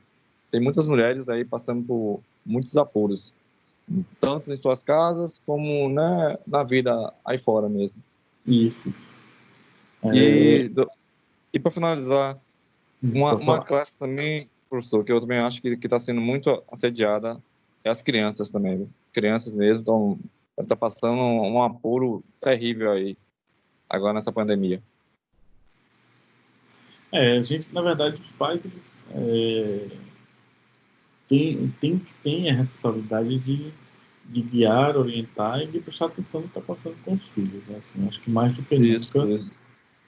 tem muitas mulheres aí passando por muitos apuros, tanto em suas casas como, né, na vida aí fora mesmo.
Isso.
E para finalizar, uma classe também, professor, que eu também acho que está sendo muito assediada, é as crianças também, viu? Crianças mesmo estão passando um apuro terrível aí, agora nessa pandemia.
A gente, na verdade, os pais, eles têm a responsabilidade de guiar, orientar e de prestar atenção no que está passando com os filhos, né? Assim, acho que mais do que nunca,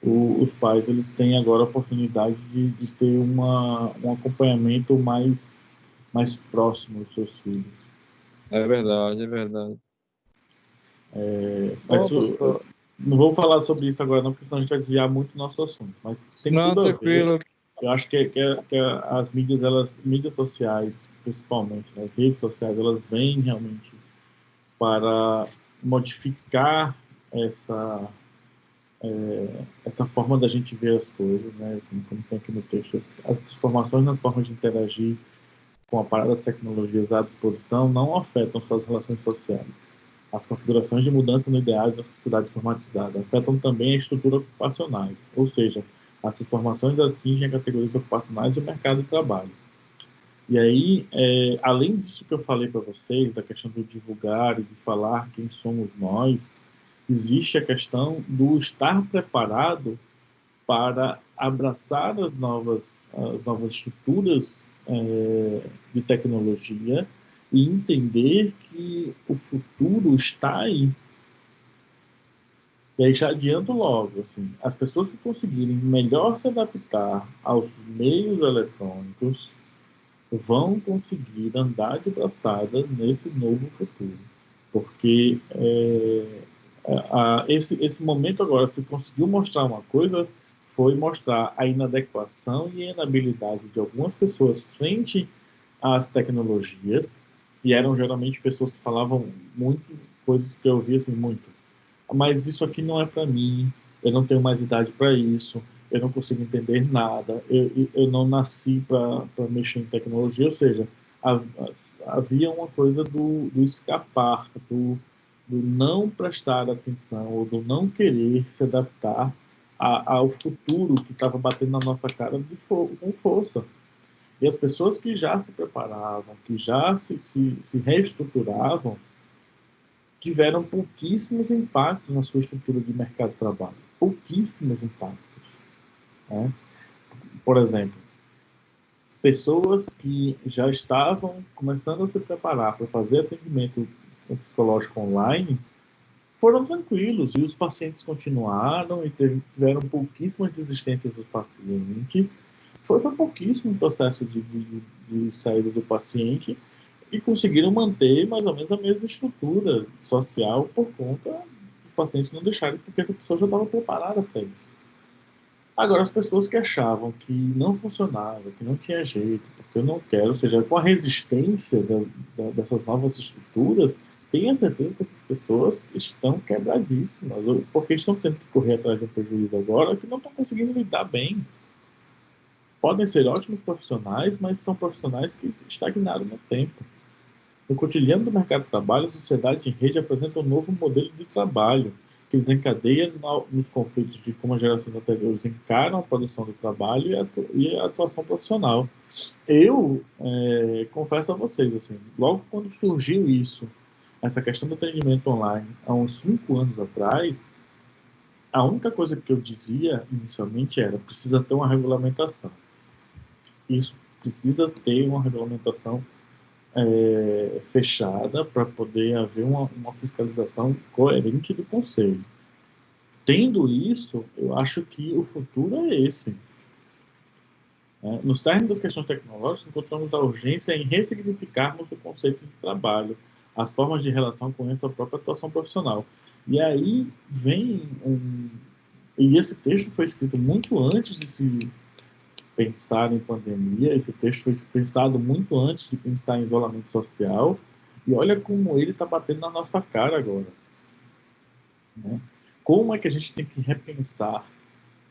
os pais, eles têm agora a oportunidade de ter um acompanhamento mais próximo dos seus filhos.
É verdade, é verdade.
Mas não vou falar sobre isso agora não, porque senão a gente vai desviar muito do nosso assunto, mas tem tudo a ver. Eu acho que as mídias sociais, principalmente, as redes sociais, elas vêm realmente para modificar essa forma da gente ver as coisas, né? Assim, como tem aqui no texto, as transformações nas formas de interagir com a parada de tecnologias à disposição não afetam suas relações sociais. As configurações de mudança no ideário da sociedade informatizada afetam também a estrutura ocupacionais, ou seja, as transformações atingem categorias ocupacionais e o mercado de trabalho. E aí, além disso que eu falei para vocês, da questão do divulgar e de falar quem somos nós, existe a questão do estar preparado para abraçar as novas estruturas de tecnologia e entender que o futuro está aí. E aí já adianto logo, assim, as pessoas que conseguirem melhor se adaptar aos meios eletrônicos vão conseguir andar de braçada nesse novo futuro. Porque esse momento agora, se conseguiu mostrar uma coisa, foi mostrar a inadequação e a inabilidade de algumas pessoas frente às tecnologias, e eram geralmente pessoas que falavam muito, coisas que eu ouvia assim, muito. Mas isso aqui não é para mim, eu não tenho mais idade para isso, eu não consigo entender nada, eu não nasci para mexer em tecnologia, ou seja, havia uma coisa do escapar, do não prestar atenção, ou do não querer se adaptar ao futuro que estava batendo na nossa cara com força. E as pessoas que já se preparavam, que já se reestruturavam, tiveram pouquíssimos impactos na sua estrutura de mercado de trabalho. Pouquíssimos impactos. Né? Por exemplo, pessoas que já estavam começando a se preparar para fazer atendimento psicológico online foram tranquilos e os pacientes continuaram e tiveram pouquíssimas desistências dos pacientes. Foi pouquíssimo o processo de saída do paciente e conseguiram manter mais ou menos a mesma estrutura social por conta dos pacientes não deixarem, porque essa pessoa já estava preparada para isso. Agora, as pessoas que achavam que não funcionava, que não tinha jeito, porque eu não quero, ou seja, com a resistência dessas novas estruturas, tenha certeza que essas pessoas estão quebradíssimas, porque estão tendo que correr atrás de um prejuízo agora que não estão conseguindo lidar bem. Podem ser ótimos profissionais, mas são profissionais que estagnaram no tempo. No cotidiano do mercado de trabalho, a sociedade em rede apresenta um novo modelo de trabalho que desencadeia nos conflitos de como as gerações anteriores encaram a produção do trabalho e a atuação profissional. Eu confesso a vocês, assim, logo quando surgiu isso, essa questão do atendimento online, há uns 5 anos atrás, a única coisa que eu dizia inicialmente era: precisa ter uma regulamentação. Isso precisa ter uma regulamentação fechada para poder haver uma fiscalização coerente do Conselho. Tendo isso, eu acho que o futuro é esse. No cerne das questões tecnológicas, encontramos a urgência em ressignificarmos o conceito de trabalho, as formas de relação com essa própria atuação profissional. E aí vem E esse texto foi escrito muito antes de se pensar em pandemia, esse texto foi pensado muito antes de pensar em isolamento social, e olha como ele está batendo na nossa cara agora. Né? Como é que a gente tem que repensar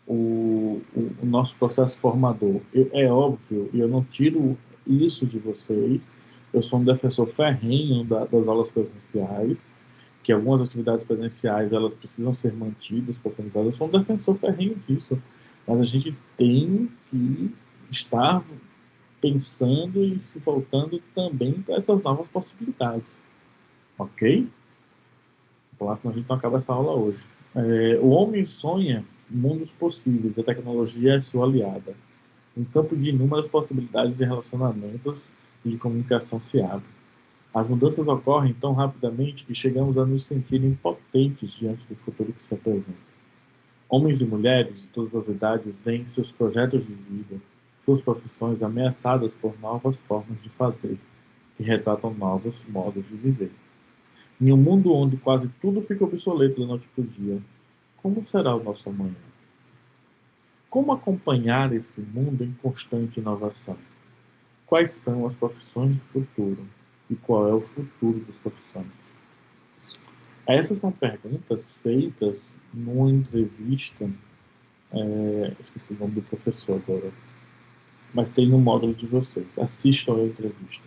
o nosso processo formador? É óbvio, e eu não tiro isso de vocês, eu sou um defensor ferrenho das aulas presenciais, que algumas atividades presenciais elas precisam ser mantidas, organizadas. Eu sou um defensor ferrenho disso, mas a gente tem que estar pensando e se voltando também para essas novas possibilidades, ok? Então, senão a gente não acaba essa aula hoje. O homem sonha mundos possíveis, a tecnologia é sua aliada. Um campo de inúmeras possibilidades de relacionamentos e de comunicação se abre. As mudanças ocorrem tão rapidamente que chegamos a nos sentir impotentes diante do futuro que se apresenta. Homens e mulheres de todas as idades veem seus projetos de vida, suas profissões ameaçadas por novas formas de fazer, que retratam novos modos de viver. Em um mundo onde quase tudo fica obsoleto da noite para o dia, como será o nosso amanhã? Como acompanhar esse mundo em constante inovação? Quais são as profissões do futuro? E qual é o futuro das profissões? Essas são perguntas feitas numa entrevista, esqueci o nome do professor agora, mas tem no módulo de vocês. Assistam a entrevista.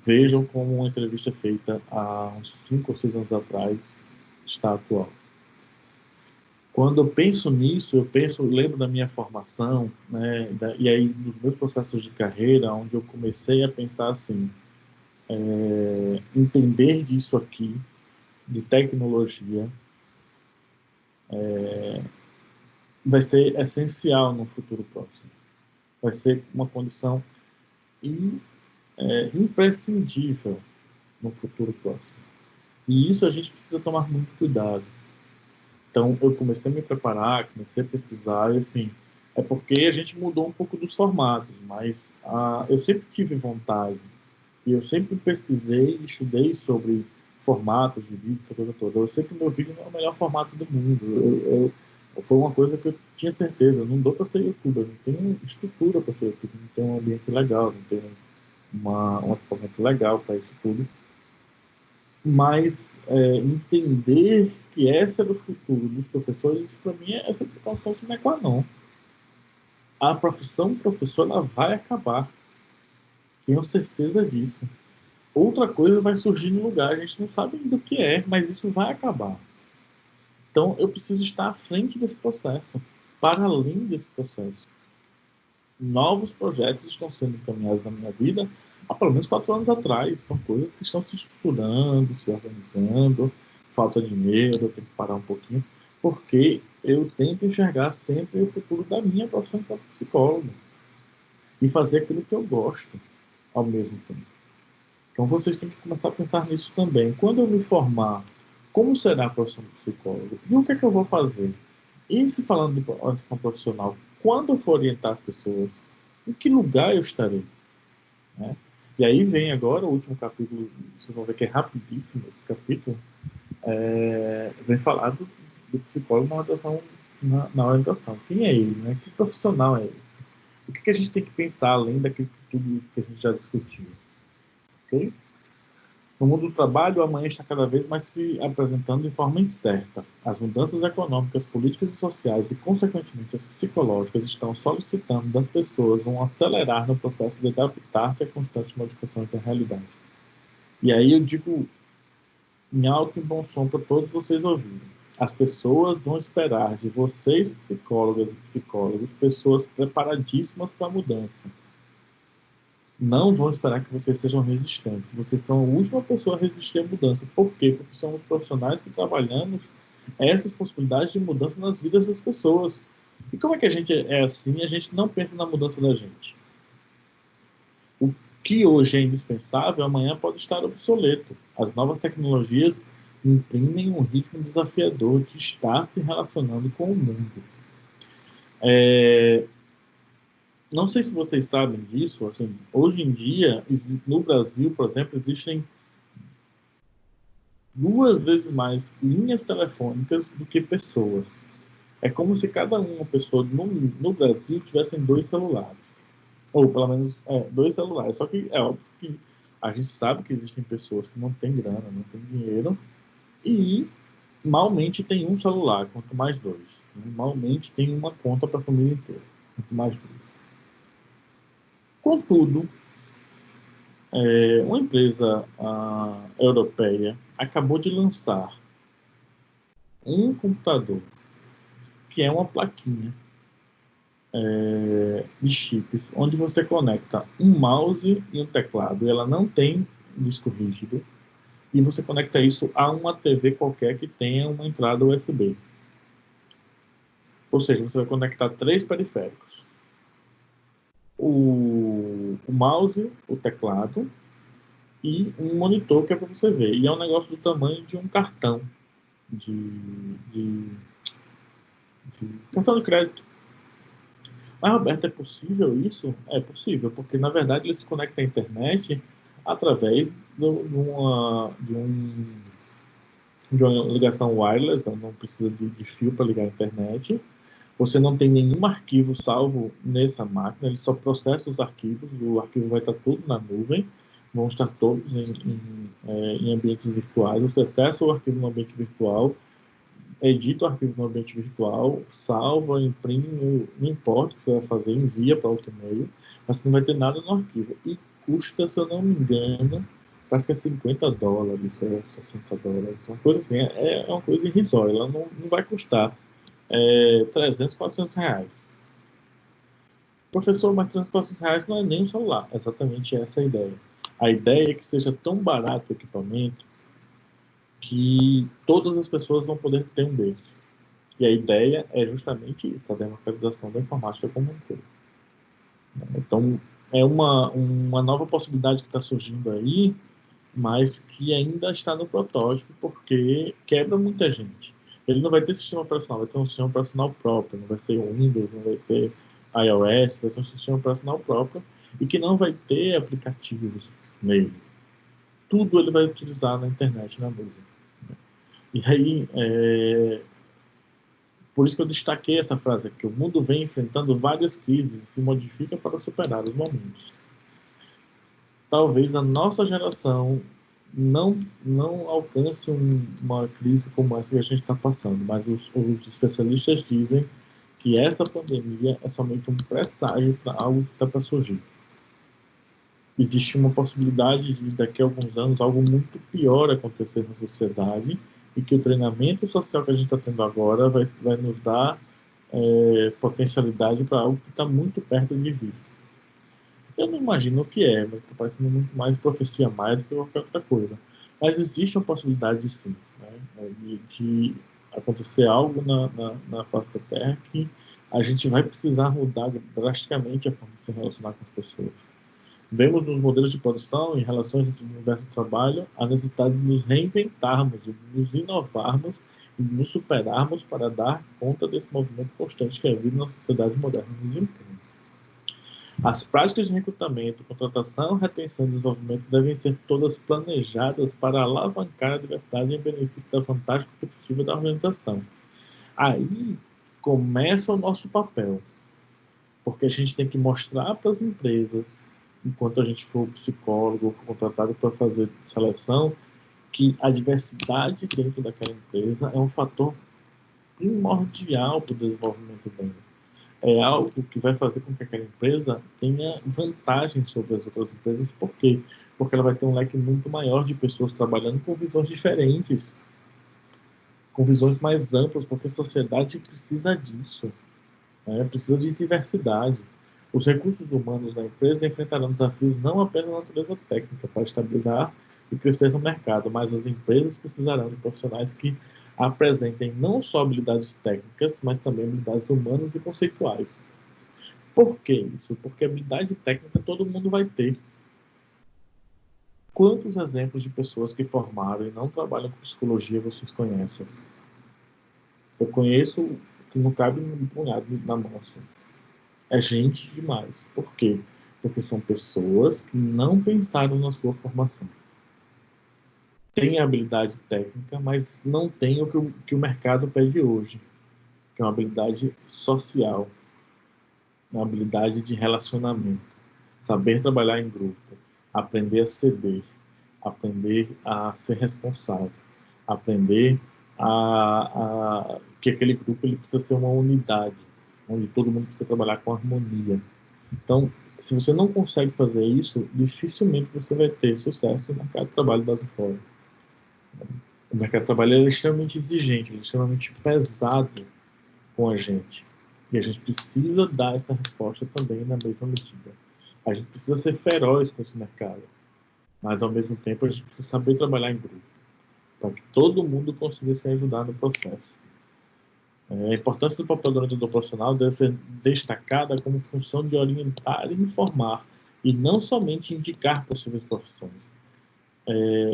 Vejam como uma entrevista feita há uns 5 ou 6 anos atrás está atual. Quando eu penso nisso, lembro da minha formação, né, e aí dos meus processos de carreira, onde eu comecei a pensar assim, entender disso aqui, de tecnologia, vai ser essencial no futuro próximo. Vai ser uma condição imprescindível no futuro próximo. E isso a gente precisa tomar muito cuidado. Então, eu comecei a me preparar, comecei a pesquisar, e assim, é porque a gente mudou um pouco dos formatos, mas eu sempre tive vontade, e eu sempre pesquisei e estudei sobre formatos de vídeo, essa coisa toda. Eu sei que o meu vídeo não é o melhor formato do mundo. Foi uma coisa que eu tinha certeza, não dou para ser youtuber, não tenho estrutura para ser youtuber, não tenho um ambiente legal, não tenho um equipamento legal para isso tudo. Mas entender que esse era o futuro dos professores, isso para mim é essa situação sine qua non. A profissão professor ela vai acabar, tenho certeza disso. Outra coisa vai surgir no lugar, a gente não sabe ainda o que é, mas isso vai acabar. Então eu preciso estar à frente desse processo, para além desse processo. Novos projetos estão sendo encaminhados na minha vida há pelo menos 4 anos atrás. São coisas que estão se estruturando, se organizando, falta dinheiro, eu tenho que parar um pouquinho, porque eu tento enxergar sempre o futuro da minha profissão como psicólogo e fazer aquilo que eu gosto ao mesmo tempo. Então vocês têm que começar a pensar nisso também. Quando eu me formar, como será a profissão de psicólogo? E o que é que eu vou fazer? E se falando de orientação profissional, quando eu for orientar as pessoas, em que lugar eu estarei? Né? E aí vem agora o último capítulo, vocês vão ver que é rapidíssimo esse capítulo, vem falar do psicólogo na orientação. Quem é ele? Né? Que profissional é esse? O que a gente tem que pensar além daquilo tudo que a gente já discutiu? Okay? No mundo do trabalho, amanhã está cada vez mais se apresentando de forma incerta. As mudanças econômicas, políticas e sociais e, consequentemente, as psicológicas estão solicitando das pessoas um acelerar no processo de adaptar-se à constante modificação da realidade. E aí eu digo em alto e bom som para todos vocês ouvirem. As pessoas vão esperar de vocês, psicólogas e psicólogos, pessoas preparadíssimas para a mudança. Não vão esperar que vocês sejam resistentes. Vocês são a última pessoa a resistir à mudança. Por quê? Porque somos profissionais que trabalhamos essas possibilidades de mudança nas vidas das pessoas. E como é que a gente é assim? A gente não pensa na mudança da gente. O que hoje é indispensável, amanhã pode estar obsoleto. As novas tecnologias imprimem um ritmo desafiador de estar se relacionando com o mundo. Não sei se vocês sabem disso, assim, hoje em dia, no Brasil, por exemplo, existem 2 vezes mais linhas telefônicas do que pessoas. É como se cada uma pessoa no Brasil tivessem 2 celulares. Ou pelo menos 2 celulares. Só que é óbvio que a gente sabe que existem pessoas que não têm grana, não têm dinheiro, e malmente tem um celular, quanto mais 2. Malmente tem uma conta para a família inteira, quanto mais 2. Contudo, uma empresa europeia acabou de lançar um computador que é uma plaquinha de chips, onde você conecta um mouse e um teclado, e ela não tem disco rígido, e você conecta isso a uma TV qualquer que tenha uma entrada USB. Ou seja, você vai conectar 3 periféricos. O mouse, o teclado e um monitor que é para você ver. E é um negócio do tamanho de um cartão de cartão de crédito. Mas, Roberto, é possível isso? É possível, porque na verdade ele se conecta à internet através de uma ligação wireless, não precisa de fio para ligar à internet. Você não tem nenhum arquivo salvo nessa máquina, ele só processa os arquivos, o arquivo vai estar tudo na nuvem, vão estar todos em ambientes virtuais. Você acessa o arquivo no ambiente virtual, edita o arquivo no ambiente virtual, salva, imprime, não importa o que você vai fazer, envia para outro e-mail, mas você não vai ter nada no arquivo. E custa, se eu não me engano, parece que é $50, $60, uma coisa assim, é uma coisa irrisória, ela não vai custar 300, R$400. Professor, mas R$300, R$400 não é nem um celular. Exatamente essa é a ideia. A ideia é que seja tão barato o equipamento que todas as pessoas vão poder ter um desse. E a ideia é justamente isso, a democratização da informática como um todo. Então, é uma nova possibilidade que está surgindo aí, mas que ainda está no protótipo, porque quebra muita gente. Ele não vai ter sistema operacional, vai ter um sistema operacional próprio, não vai ser Windows, não vai ser iOS, vai ser um sistema operacional próprio e que não vai ter aplicativos nele. Tudo ele vai utilizar na internet, na nuvem. E aí, por isso que eu destaquei essa frase, que o mundo vem enfrentando várias crises e se modifica para superar os momentos. Talvez a nossa geração não alcance uma crise como essa que a gente está passando, mas os especialistas dizem que essa pandemia é somente um presságio para algo que está para surgir. Existe uma possibilidade de, daqui a alguns anos, algo muito pior acontecer na sociedade e que o treinamento social que a gente está tendo agora vai nos dar potencialidade para algo que está muito perto de vir. Eu não imagino o que mas está parecendo muito mais profecia mais do que qualquer outra coisa. Mas existe uma possibilidade, sim, né, de acontecer algo na face da Terra que a gente vai precisar mudar drasticamente a forma de se relacionar com as pessoas. Vemos nos modelos de produção e relações entre o universo do trabalho a necessidade de nos reinventarmos, de nos inovarmos e de nos superarmos para dar conta desse movimento constante que é vivo na sociedade moderna nos impõe. As práticas de recrutamento, contratação, retenção e desenvolvimento devem ser todas planejadas para alavancar a diversidade em benefício da vantagem competitiva da organização. Aí começa o nosso papel, porque a gente tem que mostrar para as empresas, enquanto a gente for psicólogo ou for contratado para fazer seleção, que a diversidade dentro daquela empresa é um fator primordial para o desenvolvimento dela. É algo que vai fazer com que aquela empresa tenha vantagem sobre as outras empresas. Por quê? Porque ela vai ter um leque muito maior de pessoas trabalhando com visões diferentes, com visões mais amplas, porque a sociedade precisa disso, né? Precisa de diversidade. Os recursos humanos da empresa enfrentarão desafios não apenas na natureza técnica para estabilizar e crescer no mercado, mas as empresas precisarão de profissionais que apresentem não só habilidades técnicas, mas também habilidades humanas e conceituais. Por que isso? Porque habilidade técnica todo mundo vai ter. Quantos exemplos de pessoas que formaram e não trabalham com psicologia vocês conhecem? Eu conheço que não cabe um punhado na mão assim. É gente demais. Por quê? Porque são pessoas que não pensaram na sua formação. Tem habilidade técnica, mas não tem o que o mercado pede hoje, que é uma habilidade social, uma habilidade de relacionamento, saber trabalhar em grupo, aprender a ceder, aprender a ser responsável, aprender que aquele grupo ele precisa ser uma unidade, onde todo mundo precisa trabalhar com harmonia. Então, se você não consegue fazer isso, dificilmente você vai ter sucesso no mercado de trabalho lá de fora. O mercado de trabalho é extremamente exigente, ele é extremamente pesado com a gente. E a gente precisa dar essa resposta também na mesma medida. A gente precisa ser feroz com esse mercado, mas ao mesmo tempo a gente precisa saber trabalhar em grupo, para que todo mundo consiga se ajudar no processo. A importância do papel do orientador profissional deve ser destacada como função de orientar e informar, e não somente indicar possíveis profissões.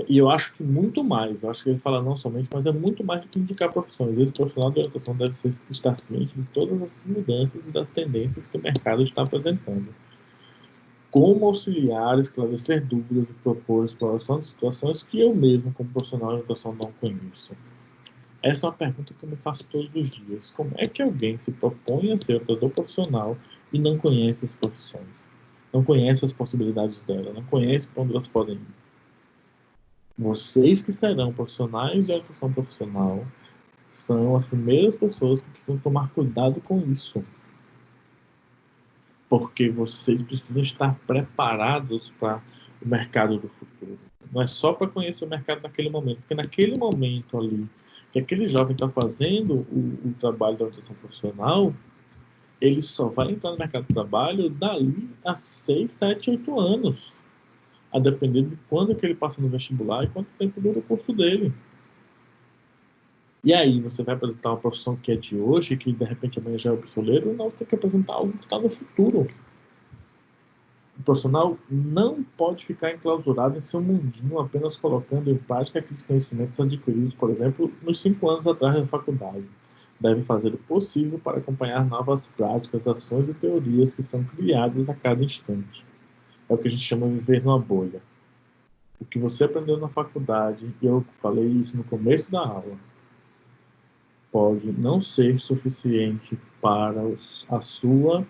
E eu acho que muito mais, eu acho que ele fala não somente, mas é muito mais do que indicar profissões. Esse profissional de orientação deve estar ciente de todas as mudanças e das tendências que o mercado está apresentando. Como auxiliar, esclarecer dúvidas e propor exploração de situações que eu mesmo, como profissional de orientação, não conheço. Essa é uma pergunta que eu me faço todos os dias. Como é que alguém se propõe a ser orientador profissional e não conhece as profissões? Não conhece as possibilidades dela, não conhece para onde elas podem ir? Vocês que serão profissionais de orientação profissional são as primeiras pessoas que precisam tomar cuidado com isso. Porque vocês precisam estar preparados para o mercado do futuro. Não é só para conhecer o mercado naquele momento, porque naquele momento ali que aquele jovem está fazendo o trabalho da orientação profissional, ele só vai entrar no mercado de trabalho dali a 6, 7, 8 anos. A depender de quando que ele passa no vestibular e quanto tempo dura o curso dele. E aí, você vai apresentar uma profissão que é de hoje, que de repente amanhã já é obsoleto, ou não, você tem que apresentar algo que está no futuro. O profissional não pode ficar enclausurado em seu mundinho, apenas colocando em prática aqueles conhecimentos adquiridos, por exemplo, nos 5 anos atrás da faculdade. Deve fazer o possível para acompanhar novas práticas, ações e teorias que são criadas a cada instante. É o que a gente chama de viver numa bolha. O que você aprendeu na faculdade, e eu falei isso no começo da aula, pode não ser suficiente para a sua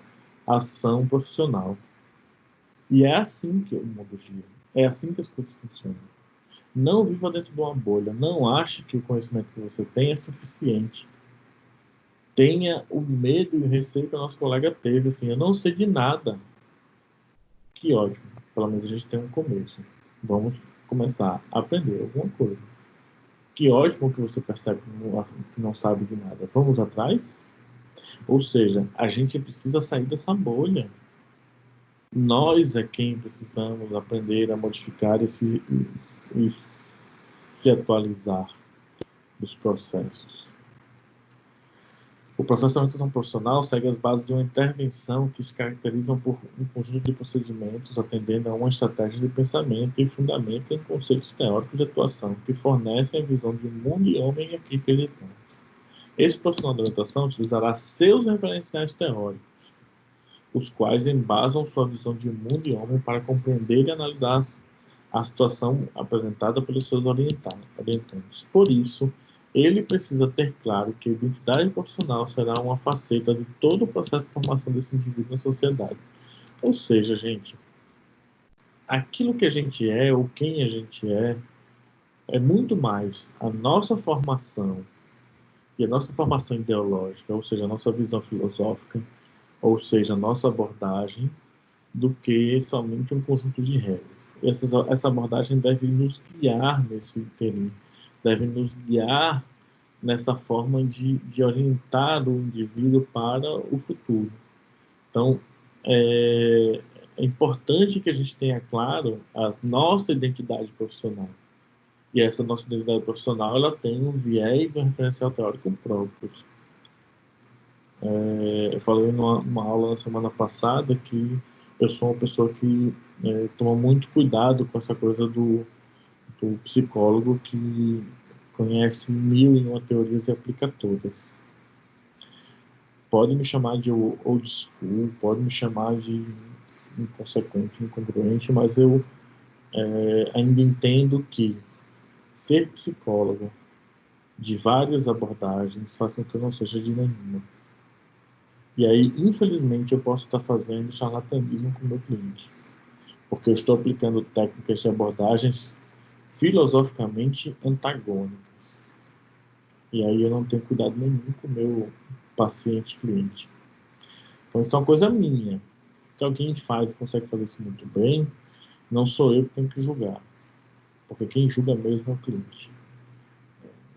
ação profissional. E é assim que o mundo gira. É assim que as coisas funcionam. Não viva dentro de uma bolha. Não ache que o conhecimento que você tem é suficiente. Tenha o medo e o receio que o nosso colega teve. Assim, eu não sei de nada. Que ótimo. Pelo menos a gente tem um começo. Vamos começar a aprender alguma coisa. Que ótimo que você percebe que não sabe de nada. Vamos atrás? Ou seja, a gente precisa sair dessa bolha. Nós é quem precisamos aprender a modificar e se atualizar dos processos. O processo de orientação profissional segue as bases de uma intervenção que se caracterizam por um conjunto de procedimentos atendendo a uma estratégia de pensamento e fundamento em conceitos teóricos de atuação que fornecem a visão de mundo e homem em equipe editante. Esse profissional de orientação utilizará seus referenciais teóricos, os quais embasam sua visão de mundo e homem para compreender e analisar a situação apresentada pelos seus orientantes. Por isso, ele precisa ter claro que a identidade profissional será uma faceta de todo o processo de formação desse indivíduo na sociedade. Ou seja, gente, aquilo que a gente é, ou quem a gente é muito mais a nossa formação e a nossa formação ideológica, ou seja, a nossa visão filosófica, ou seja, a nossa abordagem, do que somente um conjunto de regras. Essa abordagem deve nos guiar nesse interim, deve nos guiar nessa forma de orientar o indivíduo para o futuro. Então, é importante que a gente tenha claro a nossa identidade profissional. E essa nossa identidade profissional, ela tem um viés e um referencial teórico próprios. Eu falei numa aula na semana passada que eu sou uma pessoa que toma muito cuidado com essa coisa do psicólogo que conhece 1001 teorias e aplica todas. Pode me chamar de old school, pode me chamar de inconsequente, incongruente, mas eu ainda entendo que ser psicólogo de várias abordagens faz com que eu não seja de nenhuma. E aí, infelizmente, eu posso estar fazendo charlatanismo com o meu cliente, porque eu estou aplicando técnicas de abordagens filosoficamente antagônicas. E aí eu não tenho cuidado nenhum com o meu paciente-cliente. Então, isso é uma coisa minha. Se alguém consegue fazer isso muito bem, não sou eu que tenho que julgar, porque quem julga mesmo é o cliente.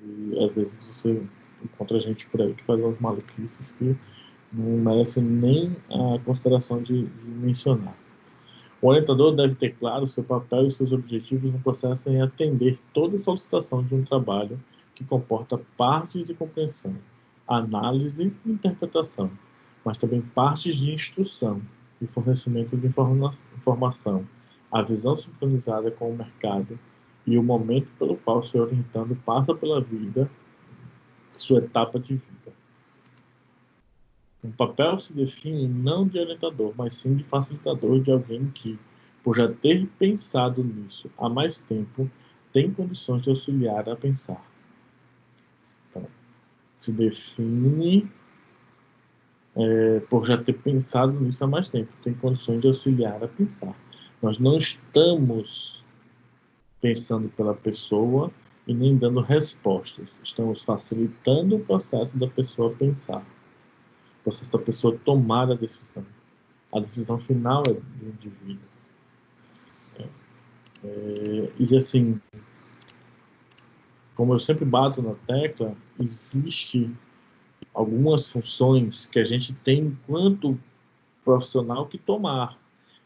E às vezes você encontra gente por aí que faz umas maluquices que não merecem nem a consideração de mencionar. O orientador deve ter claro seu papel e seus objetivos no processo em atender toda solicitação de um trabalho que comporta partes de compreensão, análise e interpretação, mas também partes de instrução e fornecimento de informação, a visão sincronizada com o mercado e o momento pelo qual o seu orientando passa pela vida, sua etapa de vida. Um papel se define não de orientador, mas sim de facilitador, de alguém que, por já ter pensado nisso há mais tempo, tem condições de auxiliar a pensar. Então, se define por já ter pensado nisso há mais tempo, tem condições de auxiliar a pensar. Nós não estamos pensando pela pessoa e nem dando respostas. Estamos facilitando o processo da pessoa pensar. O processo da pessoa tomar a decisão. A decisão final é do indivíduo. E assim, como eu sempre bato na tecla, existe algumas funções que a gente tem enquanto profissional que tomar.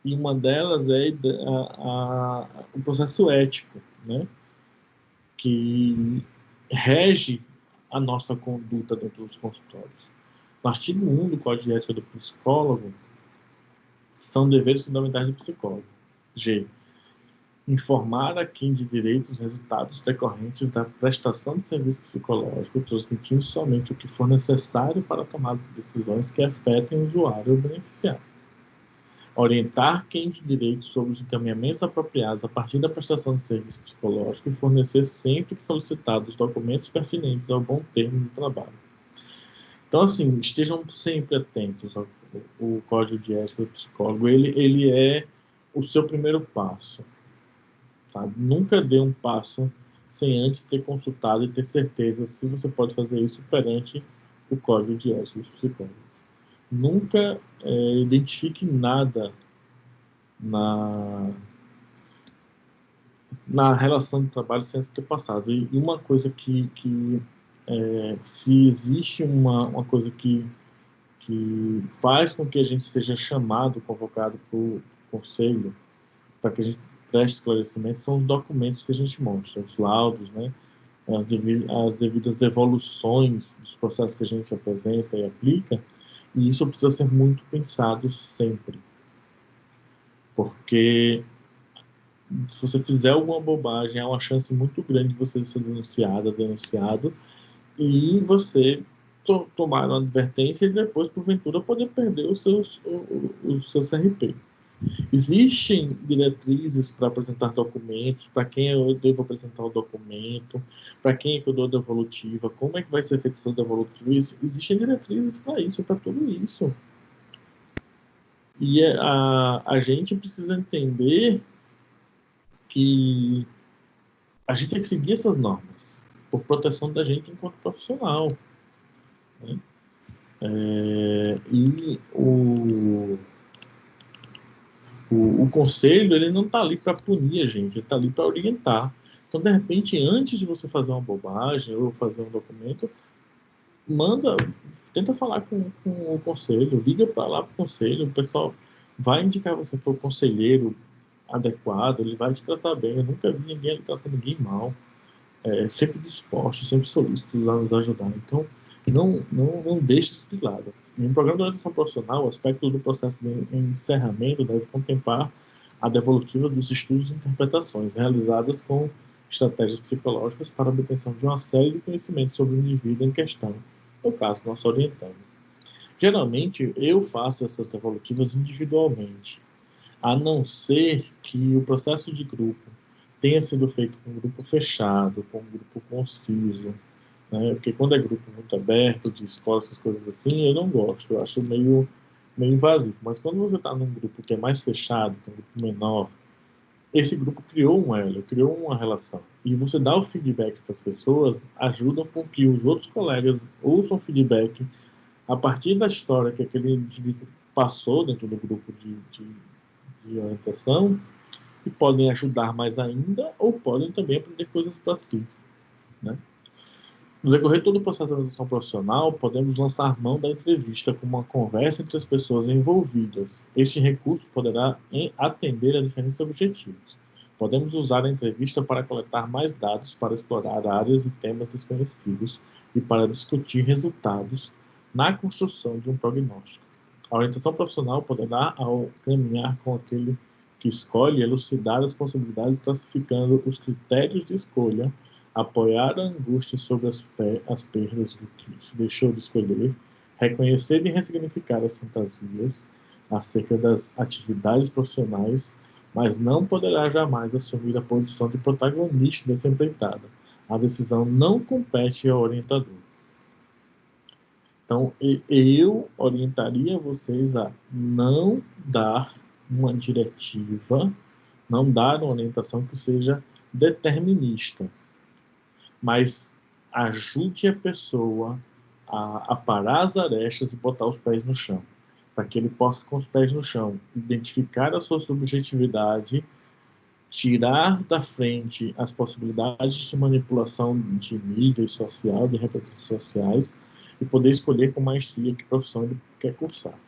E uma delas é o processo ético, né? Que rege a nossa conduta dentro dos consultórios. No artigo 1 do Código de Ética do Psicólogo, são deveres fundamentais do psicólogo. G. Informar a quem de direito os resultados decorrentes da prestação de serviço psicológico, transmitindo somente o que for necessário para a tomada de decisões que afetem o usuário ou beneficiário. Orientar quem de direito sobre os encaminhamentos apropriados a partir da prestação de serviço psicológico e fornecer sempre que solicitados documentos pertinentes ao bom termo do trabalho. Então, assim, estejam sempre atentos ao Código de Ética do Psicólogo. Ele é o seu primeiro passo. Sabe? Nunca dê um passo sem antes ter consultado e ter certeza se você pode fazer isso perante o Código de Ética do Psicólogo. Nunca identifique nada na relação de trabalho sem ter passado. E uma coisa se existe uma coisa que faz com que a gente seja chamado, convocado para o conselho, para que a gente preste esclarecimento, são os documentos que a gente mostra, os laudos, né? As devidas devoluções dos processos que a gente apresenta e aplica, e isso precisa ser muito pensado sempre. Porque se você fizer alguma bobagem, há uma chance muito grande de você ser denunciado, e você tomar uma advertência e depois, porventura, poder perder o seu CRP. Existem diretrizes para apresentar documentos, para quem eu devo apresentar o documento, para quem é que eu dou a devolutiva, como é que vai ser feita essa devolutiva. Existem diretrizes para isso, para tudo isso. E a gente precisa entender que a gente tem que seguir essas normas por proteção da gente enquanto profissional, né? E o conselho, ele não está ali para punir a gente, ele está ali para orientar. Então, de repente, antes de você fazer uma bobagem ou fazer um documento, tenta falar com o conselho, liga para lá para o conselho, o pessoal vai indicar você para o conselheiro adequado, ele vai te tratar bem. Eu nunca vi ninguém tratar ninguém mal, sempre disposto, sempre solícito a nos ajudar. Então, não deixe isso de lado. No programa de orientação profissional, o aspecto do processo de encerramento deve contemplar a devolutiva dos estudos e interpretações realizadas com estratégias psicológicas para a obtenção de uma série de conhecimentos sobre o indivíduo em questão, no caso, nosso orientando. Geralmente, eu faço essas devolutivas individualmente, a não ser que o processo de grupo tenha sido feito com um grupo fechado, com um grupo conciso, né? Porque quando é grupo muito aberto, de escola, essas coisas assim, eu não gosto, eu acho meio invasivo. Mas quando você está num grupo que é mais fechado, que é um grupo menor, esse grupo criou um elo, criou uma relação. E você dá o feedback para as pessoas, ajuda com que os outros colegas ouçam o feedback a partir da história que aquele indivíduo passou dentro do grupo de orientação, e podem ajudar mais ainda, ou podem também aprender coisas para si, né? No decorrer de todo o processo de orientação profissional, podemos lançar mão da entrevista como uma conversa entre as pessoas envolvidas. Este recurso poderá atender a diferentes objetivos. Podemos usar a entrevista para coletar mais dados, para explorar áreas e temas desconhecidos e para discutir resultados na construção de um prognóstico. A orientação profissional poderá, ao caminhar com aquele que escolhe, elucidar as possibilidades, classificando os critérios de escolha, apoiar a angústia sobre as perdas do que se deixou de escolher, reconhecer e ressignificar as fantasias acerca das atividades profissionais, mas não poderá jamais assumir a posição de protagonista dessa empreitada. A decisão não compete ao orientador. Então, eu orientaria vocês a não dar uma diretiva, não dar uma orientação que seja determinista, mas ajude a pessoa a parar as arestas e botar os pés no chão, para que ele possa, com os pés no chão, identificar a sua subjetividade, tirar da frente as possibilidades de manipulação de mídia social, de repercussões sociais, e poder escolher com maestria que profissão ele quer cursar,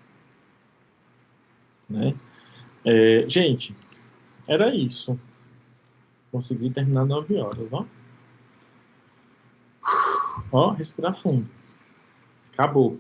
né? Gente, era isso. Consegui terminar 9 horas, ó. Ó, respirar fundo. Acabou.